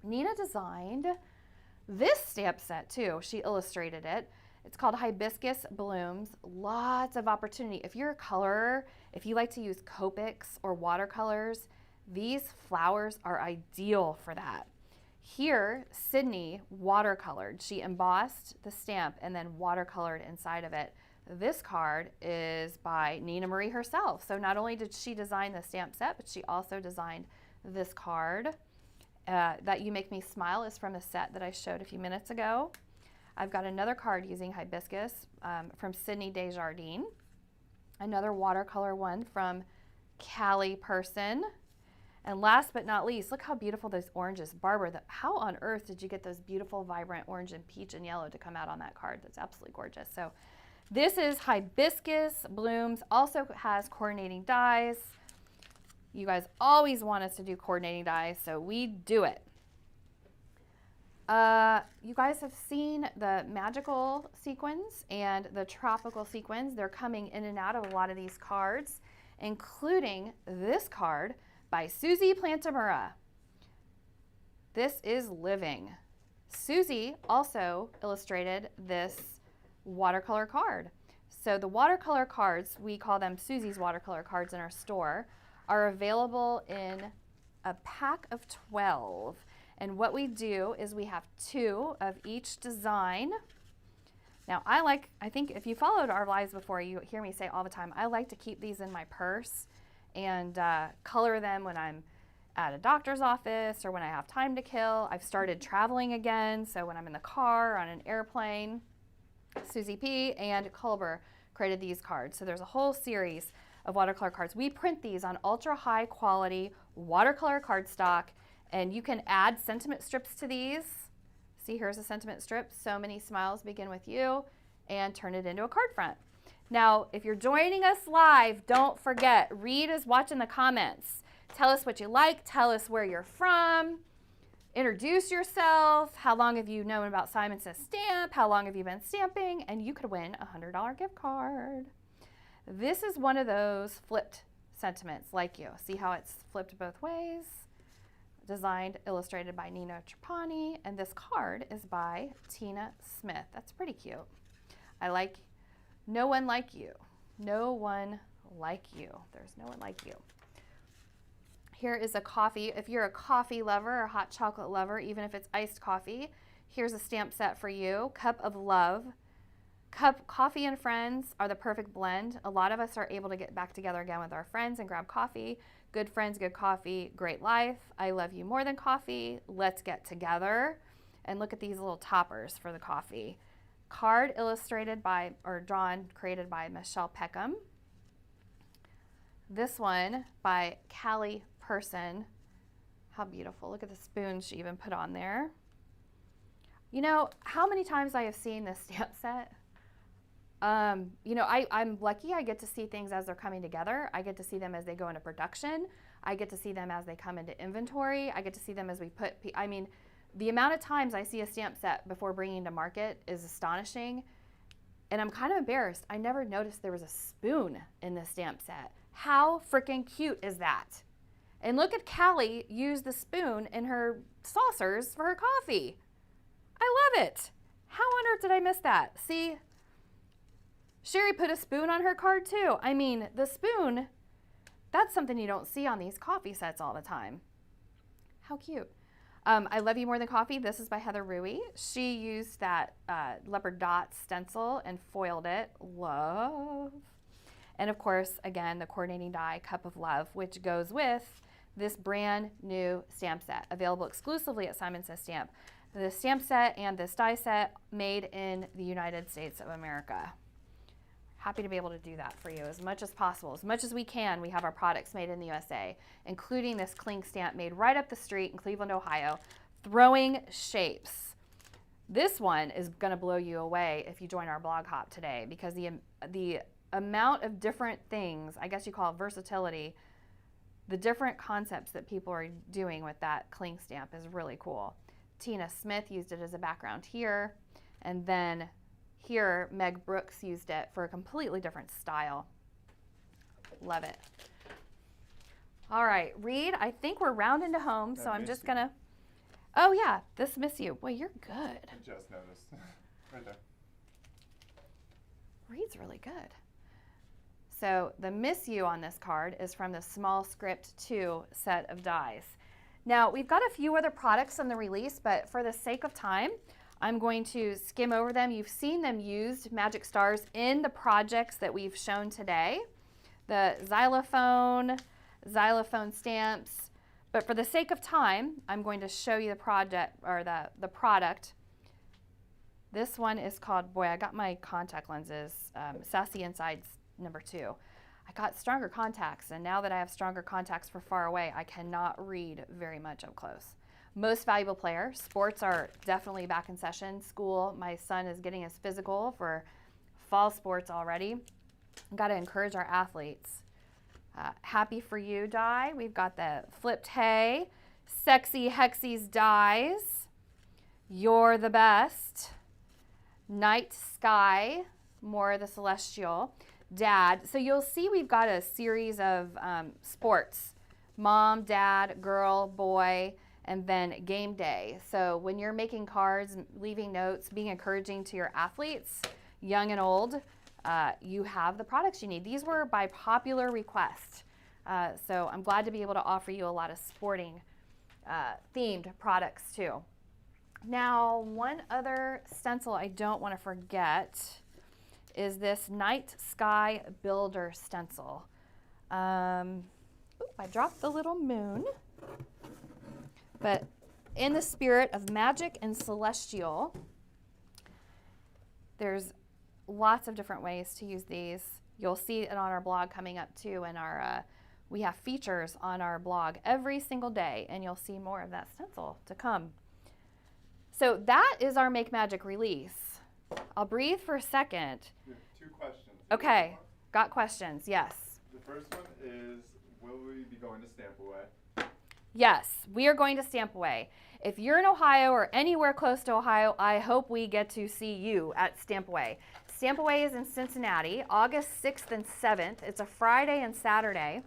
Nina designed this stamp set too. She illustrated it. It's called Hibiscus Blooms. Lots of opportunity. If you're a colorer, if you like to use Copics or watercolors, these flowers are ideal for that. Here, Sydney watercolored. She embossed the stamp and then watercolored inside of it. This card is by Nina Marie herself. So not only did she design the stamp set, but she also designed this card. That You Make Me Smile is from the set that I showed a few minutes ago. I've got another card using Hibiscus from Sydney Desjardins. Another watercolor one from Callie Person. And last but not least, look how beautiful those oranges. Barbara, how on earth did you get those beautiful, vibrant orange and peach and yellow to come out on that card? That's absolutely gorgeous. So this is Hibiscus Blooms, also has coordinating dies. You guys always want us to do coordinating dies, so we do it. You guys have seen the magical sequins and the tropical sequins. They're coming in and out of a lot of these cards, including this card by Susie Plantamura. This is Living. Susie also illustrated this watercolor card. So the watercolor cards, we call them Susie's watercolor cards in our store, are available in a pack of 12. And what we do is we have 2 of each design. Now I think if you followed our lives before, you hear me say all the time, I like to keep these in my purse and color them when I'm at a doctor's office or when I have time to kill. I've started traveling again, so when I'm in the car, on an airplane. Susie P. and Culber created these cards. So there's a whole series of watercolor cards. We print these on ultra high quality watercolor cardstock, and you can add sentiment strips to these. See, here's a sentiment strip. So many smiles begin with you, and turn it into a card front. Now, if you're joining us live, don't forget, Reed is watching the comments. Tell us what you like, tell us where you're from, introduce yourself, how long have you known about Simon Says Stamp, how long have you been stamping, and you could win a $100 gift card. This is one of those flipped sentiments like you. See how it's flipped both ways? Designed, illustrated by Nina Trapani, and this card is by Tina Smith. That's pretty cute. I like No One Like You. No one like you. There's no one like you. Here is a coffee. If you're a coffee lover or hot chocolate lover, even if it's iced coffee, here's a stamp set for you. Cup of Love. Coffee and friends are the perfect blend. A lot of us are able to get back together again with our friends and grab coffee. Good friends, good coffee, great life. I love you more than coffee. Let's get together. And look at these little toppers for the coffee. Card illustrated by, or drawn, created by Michelle Peckham. This one by Callie Person. How beautiful. Look at the spoon she even put on there. You know, how many times I have seen this stamp set? You know, I'm lucky I get to see things as they're coming together. I get to see them as they go into production. I get to see them as they come into inventory. I get to see them as we put, I mean, the amount of times I see a stamp set before bringing to market is astonishing. And I'm kind of embarrassed. I never noticed there was a spoon in this stamp set. How freaking cute is that? And look at Callie use the spoon in her saucers for her coffee. I love it. How on earth did I miss that? See? Sherry put a spoon on her card too. I mean, the spoon, that's something you don't see on these coffee sets all the time. How cute. I Love You More Than Coffee. This is by Heather Rui. She used that leopard dot stencil and foiled it. Love. And of course, again, the coordinating die, Cup of Love, which goes with this brand new stamp set, available exclusively at Simon Says Stamp. The stamp set and this die set made in the United States of America. Happy to be able to do that for you as much as possible. As much as we can, we have our products made in the USA, including this Cling stamp made right up the street in Cleveland, Ohio, Throwing Shapes. This one is going to blow you away if you join our blog hop today, because the amount of different things, I guess you call it versatility, the different concepts that people are doing with that Cling stamp is really cool. Tina Smith used it as a background here, and then here, Meg Brooks used it for a completely different style. Love it. All right, Reed, I think we're rounding to home, so I'm just gonna, oh yeah, this Miss You. Well, you're good. I just noticed. Right there. Reed's really good. So the Miss You on this card is from the Small Script 2 set of dies. Now, we've got a few other products on the release, but for the sake of time, I'm going to skim over them. You've seen them used, Magic Stars, in the projects that we've shown today. The Xylophone stamps. But for the sake of time, I'm going to show you the project, or the product This one is called, boy, I got my contact lenses, Sassy Insides #2. I got stronger contacts, and now that I have stronger contacts for far away, I cannot read very much up close. Most valuable player. Sports are definitely back in session. School, my son is getting his physical for fall sports already. Got to encourage our athletes. Happy for You die. We've got the Flipped Hay, Sexy Hexies dies, You're the Best, Night Sky, more of the Celestial, Dad. So you'll see we've got a series of sports, mom, dad, girl, boy, and then game day. So when you're making cards, leaving notes, being encouraging to your athletes, young and old, you have the products you need. These were by popular request. So I'm glad to be able to offer you a lot of sporting themed products too. Now, one other stencil I don't want to forget is this Night Sky Builder stencil. I dropped the little moon. But in the spirit of magic and celestial, there's lots of different ways to use these. You'll see it on our blog coming up too, and we have features on our blog every single day, and you'll see more of that stencil to come. So that is our Make Magic release. I'll breathe for a second. We have 2 questions. Okay, got questions, yes. The first one is, will we be going to Stamp Away? Yes, we are going to Stamp Away. If you're in Ohio or anywhere close to Ohio, I hope we get to see you at Stamp Away. Stamp Away is in Cincinnati, August 6th and 7th. It's a Friday and Saturday.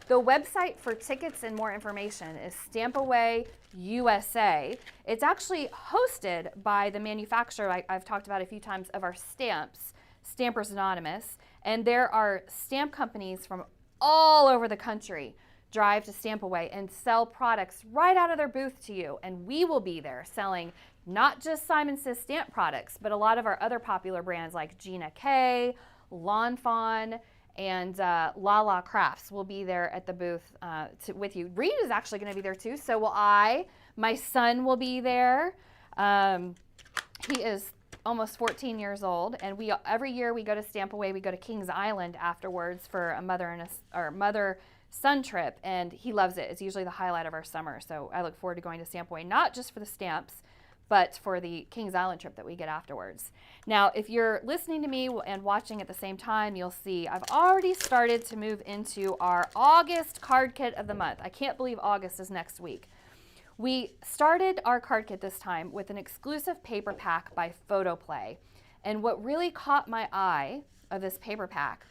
The website for tickets and more information is Stamp Away USA. It's actually hosted by the manufacturer I've talked about a few times of our stamps, Stampers Anonymous, and there are stamp companies from all over the country drive to Stamp Away and sell products right out of their booth to you, and we will be there selling not just Simon Says stamp products, but a lot of our other popular brands like Gina K, Lawn Fawn, and Lala Crafts will be there at the booth with you. Reed is actually going to be there too, so will I. My son will be there. He is almost 14 years old, and every year we go to Stamp Away. We go to Kings Island afterwards for a mother-son trip, and he loves it. It's usually the highlight of our summer, so I look forward to going to Stamp Away, not just for the stamps, but for the Kings Island trip that we get afterwards. Now, if you're listening to me and watching at the same time, you'll see I've already started to move into our August card kit of the month. I can't believe August is next week. We started our card kit this time with an exclusive paper pack by Photoplay. And what really caught my eye of this paper pack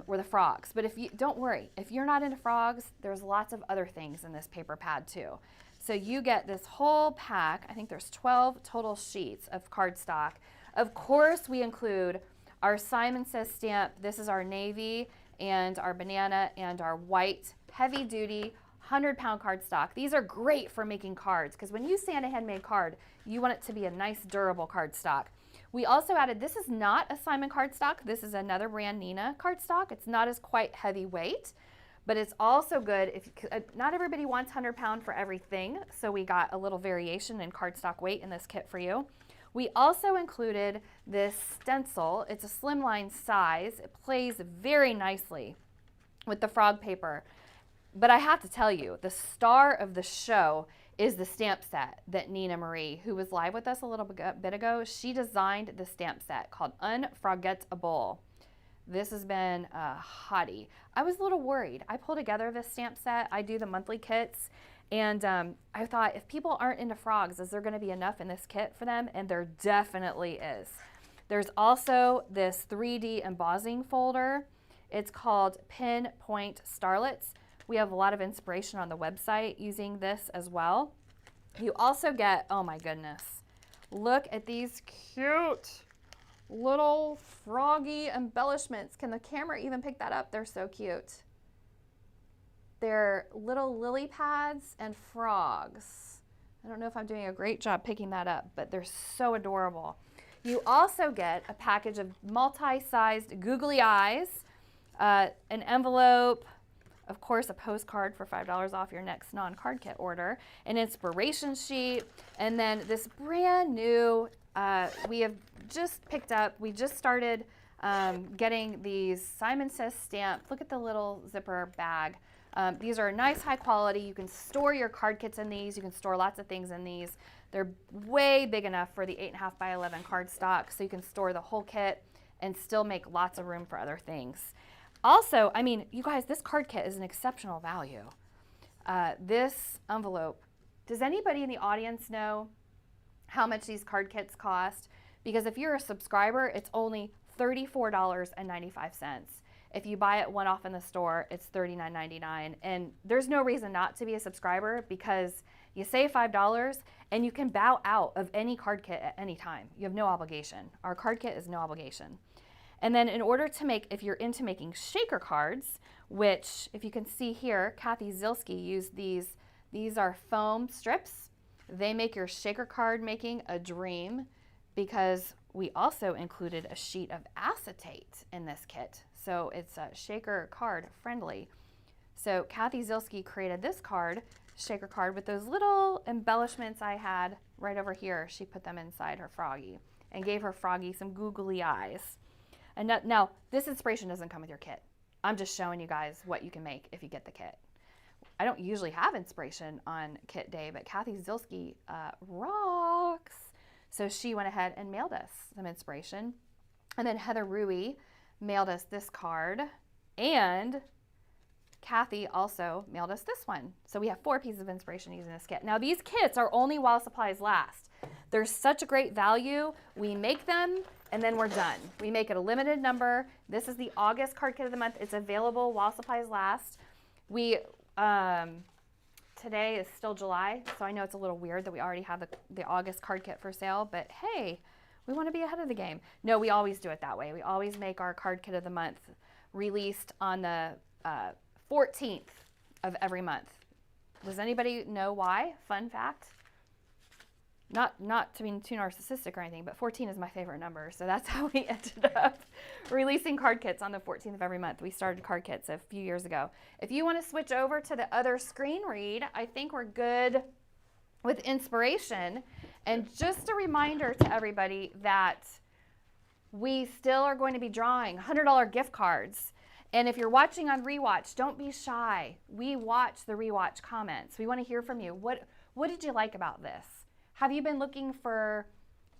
were the frogs. But don't worry, if you're not into frogs, there's lots of other things in this paper pad too. So you get this whole pack. I think there's 12 total sheets of cardstock. Of course, we include our Simon Says stamp. This is our navy and our banana and our white heavy-duty 100-pound cardstock. These are great for making cards because when you sand a handmade card, you want it to be a nice, durable cardstock. We also added, this is not a Simon cardstock. This is another brand, Nina cardstock. It's not as quite heavyweight, but it's also good if not everybody wants 100-pound for everything, so we got a little variation in cardstock weight in this kit for you. We also included this stencil. It's a slimline size. It plays very nicely with the frog paper. But I have to tell you, the star of the show is the stamp set that Nina Marie, who was live with us a little bit ago, she designed the stamp set called Unforgettable. This has been a hottie. I was a little worried. I pull together this stamp set. I do the monthly kits. And I thought, if people aren't into frogs, is there going to be enough in this kit for them? And there definitely is. There's also this 3D embossing folder. It's called Pinpoint Starlets. We have a lot of inspiration on the website using this as well. You also get, oh my goodness, look at these cute little froggy embellishments. Can the camera even pick that up? They're so cute. They're little lily pads and frogs. I don't know if I'm doing a great job picking that up, but they're so adorable. You also get a package of multi-sized googly eyes, an envelope, of course, a postcard for $5 off your next non-card kit order, an inspiration sheet, and then this brand new we have just picked up, we just started getting these Simon Says stamped. Look at the little zipper bag. These are nice, high quality. You can store your card kits in these. You can store lots of things in these. They're way big enough for the 8.5 by 11 cardstock, so you can store the whole kit and still make lots of room for other things. Also, I mean, you guys, this card kit is an exceptional value. This envelope, does anybody in the audience know how much these card kits cost? Because if you're a subscriber, it's only $34.95. If you buy it one off in the store, it's $39.99. And there's no reason not to be a subscriber because you save $5 and you can bow out of any card kit at any time. You have no obligation. Our card kit is no obligation. And then in order to make, if you're into making shaker cards, which if you can see here, Kathy Zielski used these. These are foam strips. They make your shaker card making a dream because we also included a sheet of acetate in this kit. So it's shaker card friendly. So Kathy Zielski created this card, shaker card, with those little embellishments I had right over here. She put them inside her Froggy and gave her Froggy some googly eyes. And now this inspiration doesn't come with your kit. I'm just showing you guys what you can make if you get the kit. I don't usually have inspiration on kit day, but Kathy Zielski rocks. So she went ahead and mailed us some inspiration. And then Heather Rui mailed us this card, and Kathy also mailed us this one. So we have 4 pieces of inspiration using this kit. Now these kits are only while supplies last. They're such a great value. We make them and then we're done. We make it a limited number. This is the August card kit of the month. It's available while supplies last. We today is still July, so I know it's a little weird that we already have the August card kit for sale, but hey, we want to be ahead of the game. No, we always do it that way. We always make our card kit of the month released on the 14th of every month. Does anybody know why? Fun fact. Not to be too narcissistic or anything, but 14 is my favorite number, so that's how we ended up releasing card kits on the 14th of every month. We started card kits a few years ago. If you want to switch over to the other screen read, I think we're good with inspiration. And just a reminder to everybody that we still are going to be drawing $100 gift cards. And if you're watching on Rewatch, don't be shy. We watch the Rewatch comments. We want to hear from you. What did you like about this? Have you been looking for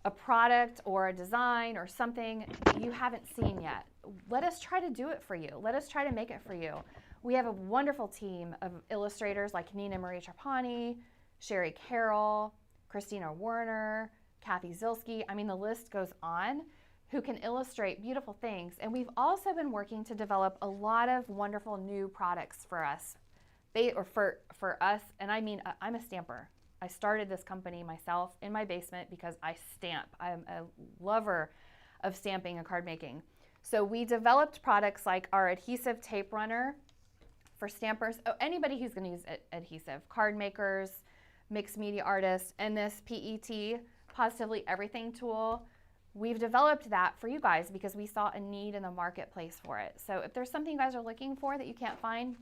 a product or a design or something you haven't seen yet? Let us try to do it for you. Let us try to make it for you. We have a wonderful team of illustrators like Nina Marie Trapani, Sherry Carroll, Christina Werner, Kathy Zielski. I mean, the list goes on, who can illustrate beautiful things. And we've also been working to develop a lot of wonderful new products for us. For us, and I mean, I'm a stamper. I started this company myself in my basement because I stamp. I'm a lover of stamping and card making. So we developed products like our adhesive tape runner for stampers. Oh, anybody who's going to use adhesive, card makers, mixed media artists, and this PET, Positively Everything tool. We've developed that for you guys because we saw a need in the marketplace for it. So if there's something you guys are looking for that you can't find,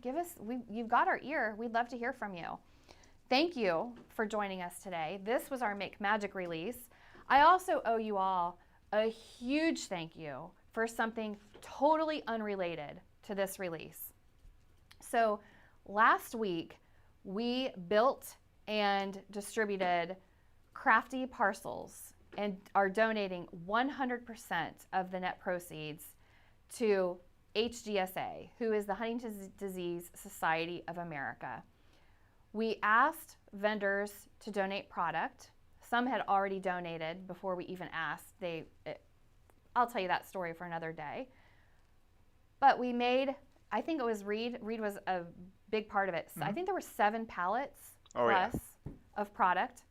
you've got our ear. We'd love to hear from you. Thank you for joining us today. This was our Make Magic release. I also owe you all a huge thank you for something totally unrelated to this release. So last week, we built and distributed crafty parcels and are donating 100% of the net proceeds to HDSA, who is the Huntington's Disease Society of America. We asked vendors to donate product. Some had already donated before we even asked. I'll tell you that story for another day. But we made, I think it was Reed. Reed was a big part of it. So I think there were 7 pallets of product.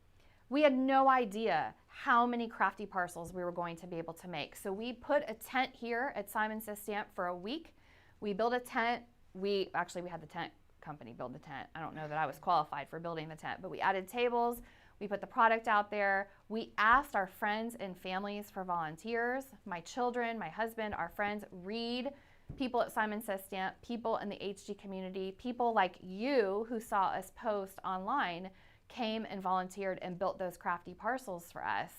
We had no idea how many crafty parcels we were going to be able to make. So we put a tent here at Simon Says Stamp for a week. We built a tent. We had the tent company build the tent. I don't know that I was qualified for building the tent, but we added tables. We put the product out there. We asked our friends and families for volunteers, my children, my husband, our friends, Reed, people at Simon Says Stamp, people in the HD community, people like you who saw us post online came and volunteered and built those crafty parcels for us.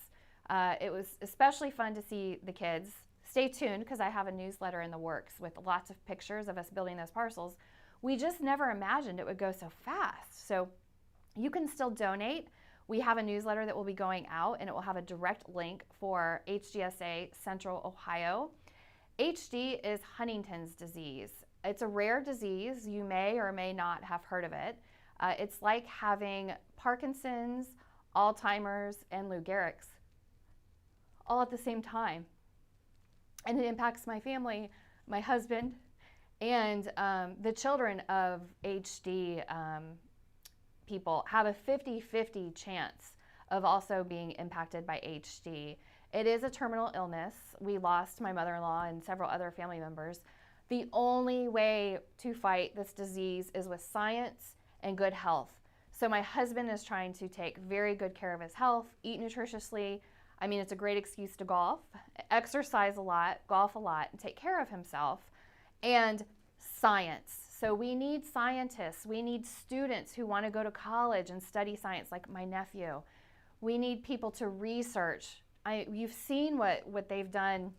It was especially fun to see the kids. Stay tuned because I have a newsletter in the works with lots of pictures of us building those parcels. We just never imagined it would go so fast. So you can still donate. We have a newsletter that will be going out, and it will have a direct link for HDSA Central Ohio. HD is Huntington's disease. It's a rare disease. You may or may not have heard of it. It's like having Parkinson's, Alzheimer's, and Lou Gehrig's all at the same time. And it impacts my family, my husband, and the children of HD people have a 50-50 chance of also being impacted by HD. It is a terminal illness. We lost my mother-in-law and several other family members. The only way to fight this disease is with science and good health. So my husband is trying to take very good care of his health, eat nutritiously. I mean, it's a great excuse to golf, exercise a lot, golf a lot, and take care of himself. And science. So we need scientists. We need students who want to go to college and study science, like my nephew. We need people to research. You've seen what they've done,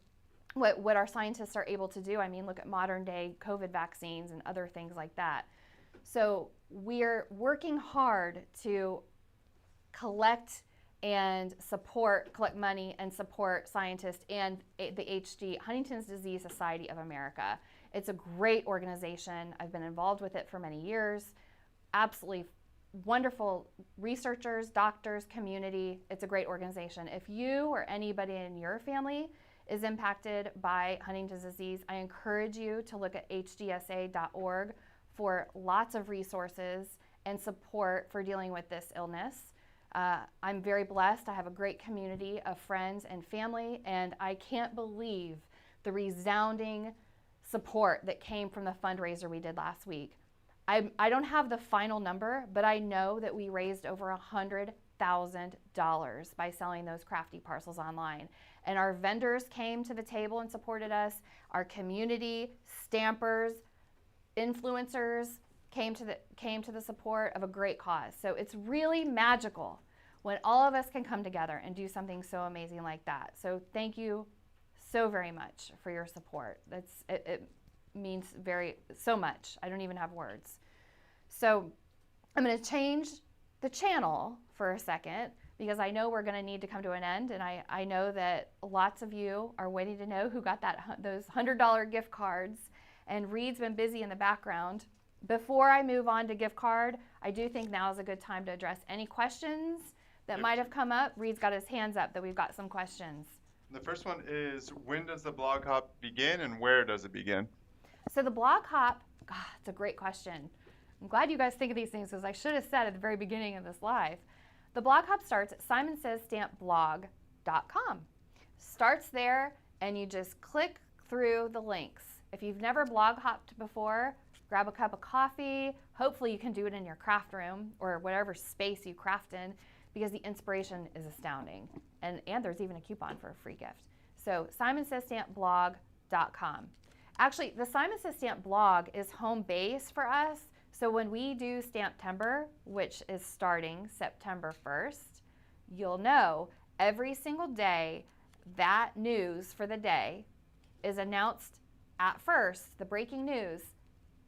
what our scientists are able to do. I mean, look at modern day COVID vaccines and other things like that. So we're working hard to collect money and support scientists and the HD, Huntington's Disease Society of America. It's a great organization. I've been involved with it for many years. Absolutely wonderful researchers, doctors, community. It's a great organization. If you or anybody in your family is impacted by Huntington's disease, I encourage you to look at hdsa.org for lots of resources and support for dealing with this illness. I'm very blessed. I have a great community of friends and family, and I can't believe the resounding support that came from the fundraiser we did last week. I don't have the final number, but I know that we raised over $100,000 by selling those crafty parcels online. And our vendors came to the table and supported us. Our community, stampers, influencers came to the support of a great cause. So it's really magical when all of us can come together and do something so amazing like that. So thank you so very much for your support. It means so much. I don't even have words. So I'm going to change the channel for a second because I know we're going to need to come to an end, and I know that lots of you are waiting to know who got those $100 gift cards, and Reed's been busy in the background. Before I move on to gift card, I do think now is a good time to address any questions that might have come up. Reed's got his hands up that we've got some questions. The first one is, when does the blog hop begin and where does it begin? So the blog hop, God, it's a great question. I'm glad you guys think of these things because I should have said at the very beginning of this live. The blog hop starts at simonsaysstampblog.com. Starts there and you just click through the links. If you've never blog hopped before, grab a cup of coffee. Hopefully you can do it in your craft room or whatever space you craft in because the inspiration is astounding. And there's even a coupon for a free gift. So simonsaysstampblog.com. Actually, the Simon Says Stamp blog is home base for us. So when we do Stamptember, which is starting September 1st, you'll know every single day that news for the day is announced at first. The breaking news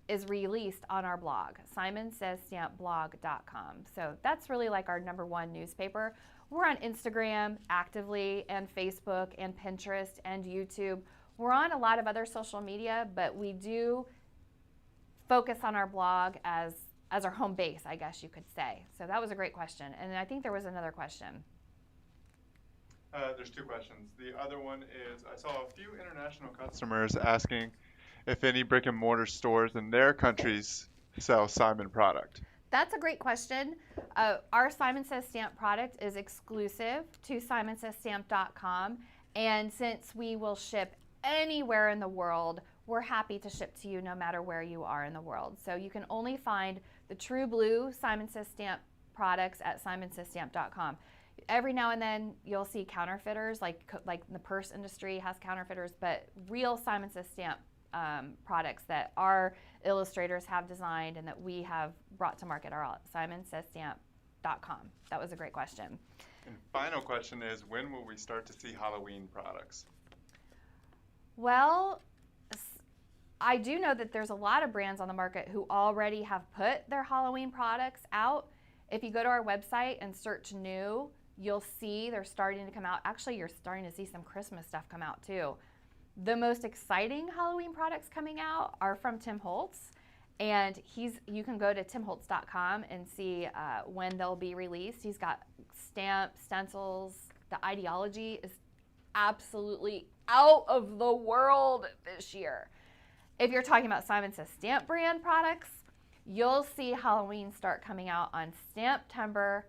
is released on our blog, simonsaysstampblog.com. So that's really like our #1 newspaper. We're on Instagram actively and Facebook and Pinterest and YouTube. We're on a lot of other social media, but we do focus on our blog as our home base, I guess you could say. So that was a great question. And I think there was another question. There's two questions. The other one is, I saw a few international customers asking if any brick and mortar stores in their countries sell Simon product. That's a great question. Our Simon Says Stamp product is exclusive to simonsaystamp.com. And since we will ship anywhere in the world, we're happy to ship to you no matter where you are in the world. So you can only find the true blue Simon Says Stamp products at simonsaystamp.com. Every now and then you'll see counterfeiters, like the purse industry has counterfeiters, but real Simon Says Stamp products that our illustrators have designed and that we have brought to market are all at simonsaystamp.com. That was a great question. And final question is, when will we start to see Halloween products? Well, I do know that there's a lot of brands on the market who already have put their Halloween products out. If you go to our website and search new, you'll see they're starting to come out. Actually, you're starting to see some Christmas stuff come out too. The most exciting Halloween products coming out are from Tim Holtz, and you can go to timholtz.com and see when they'll be released. He's got stamps, stencils. The ideology is absolutely out of the world this year. If you're talking about Simon Says Stamp brand products, you'll see Halloween start coming out on Stamptember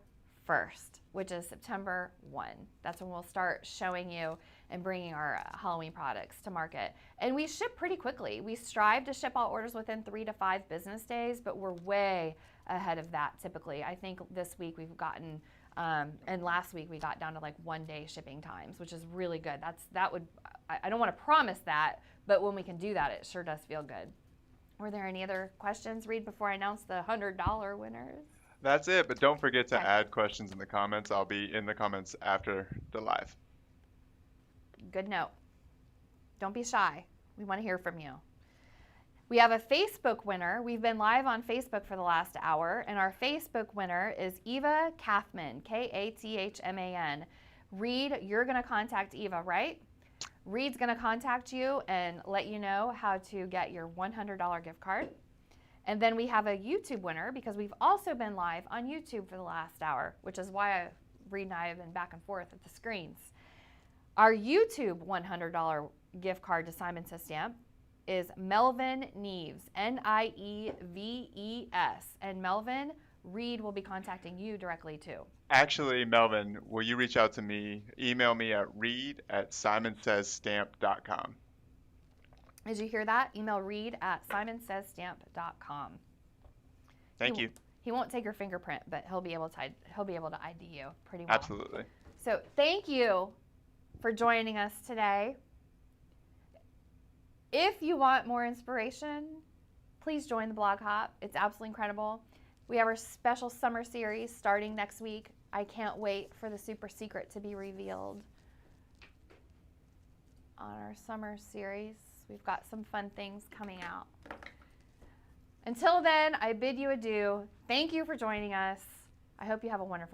1st, which is September 1. That's when we'll start showing you and bringing our Halloween products to market. And we ship pretty quickly. We strive to ship all orders within 3 to 5 business days, but we're way ahead of that typically. I think this week we've gotten, and last week we got down to like 1 day shipping times, which is really good. I don't want to promise that, but when we can do that, it sure does feel good. Were there any other questions, Reed, before I announce the $100 winners? That's it, but don't forget to Okay. add questions in the comments. I'll be in the comments after the live. Good note. Don't be shy. We want to hear from you. We have a Facebook winner. We've been live on Facebook for the last hour, and our Facebook winner is Eva Kathman, Kathman. Reed, you're going to contact Eva, right? Reed's going to contact you and let you know how to get your $100 gift card. And then we have a YouTube winner because we've also been live on YouTube for the last hour, which is why Reed and I have been back and forth at the screens. Our YouTube $100 gift card to Simon Says Stamp is Melvin Neves, Nieves. And Melvin, Reed will be contacting you directly too. Actually, Melvin, will you reach out to me? Email me at reed@simonsaystamp.com. Did you hear that? Email Reed at simonsaystamp.com. Thank you. He won't take your fingerprint, but he'll be able to ID you pretty well. Absolutely. So thank you for joining us today. If you want more inspiration, please join the Blog Hop. It's absolutely incredible. We have our special summer series starting next week. I can't wait for the super secret to be revealed on our summer series. We've got some fun things coming out. Until then, I bid you adieu. Thank you for joining us. I hope you have a wonderful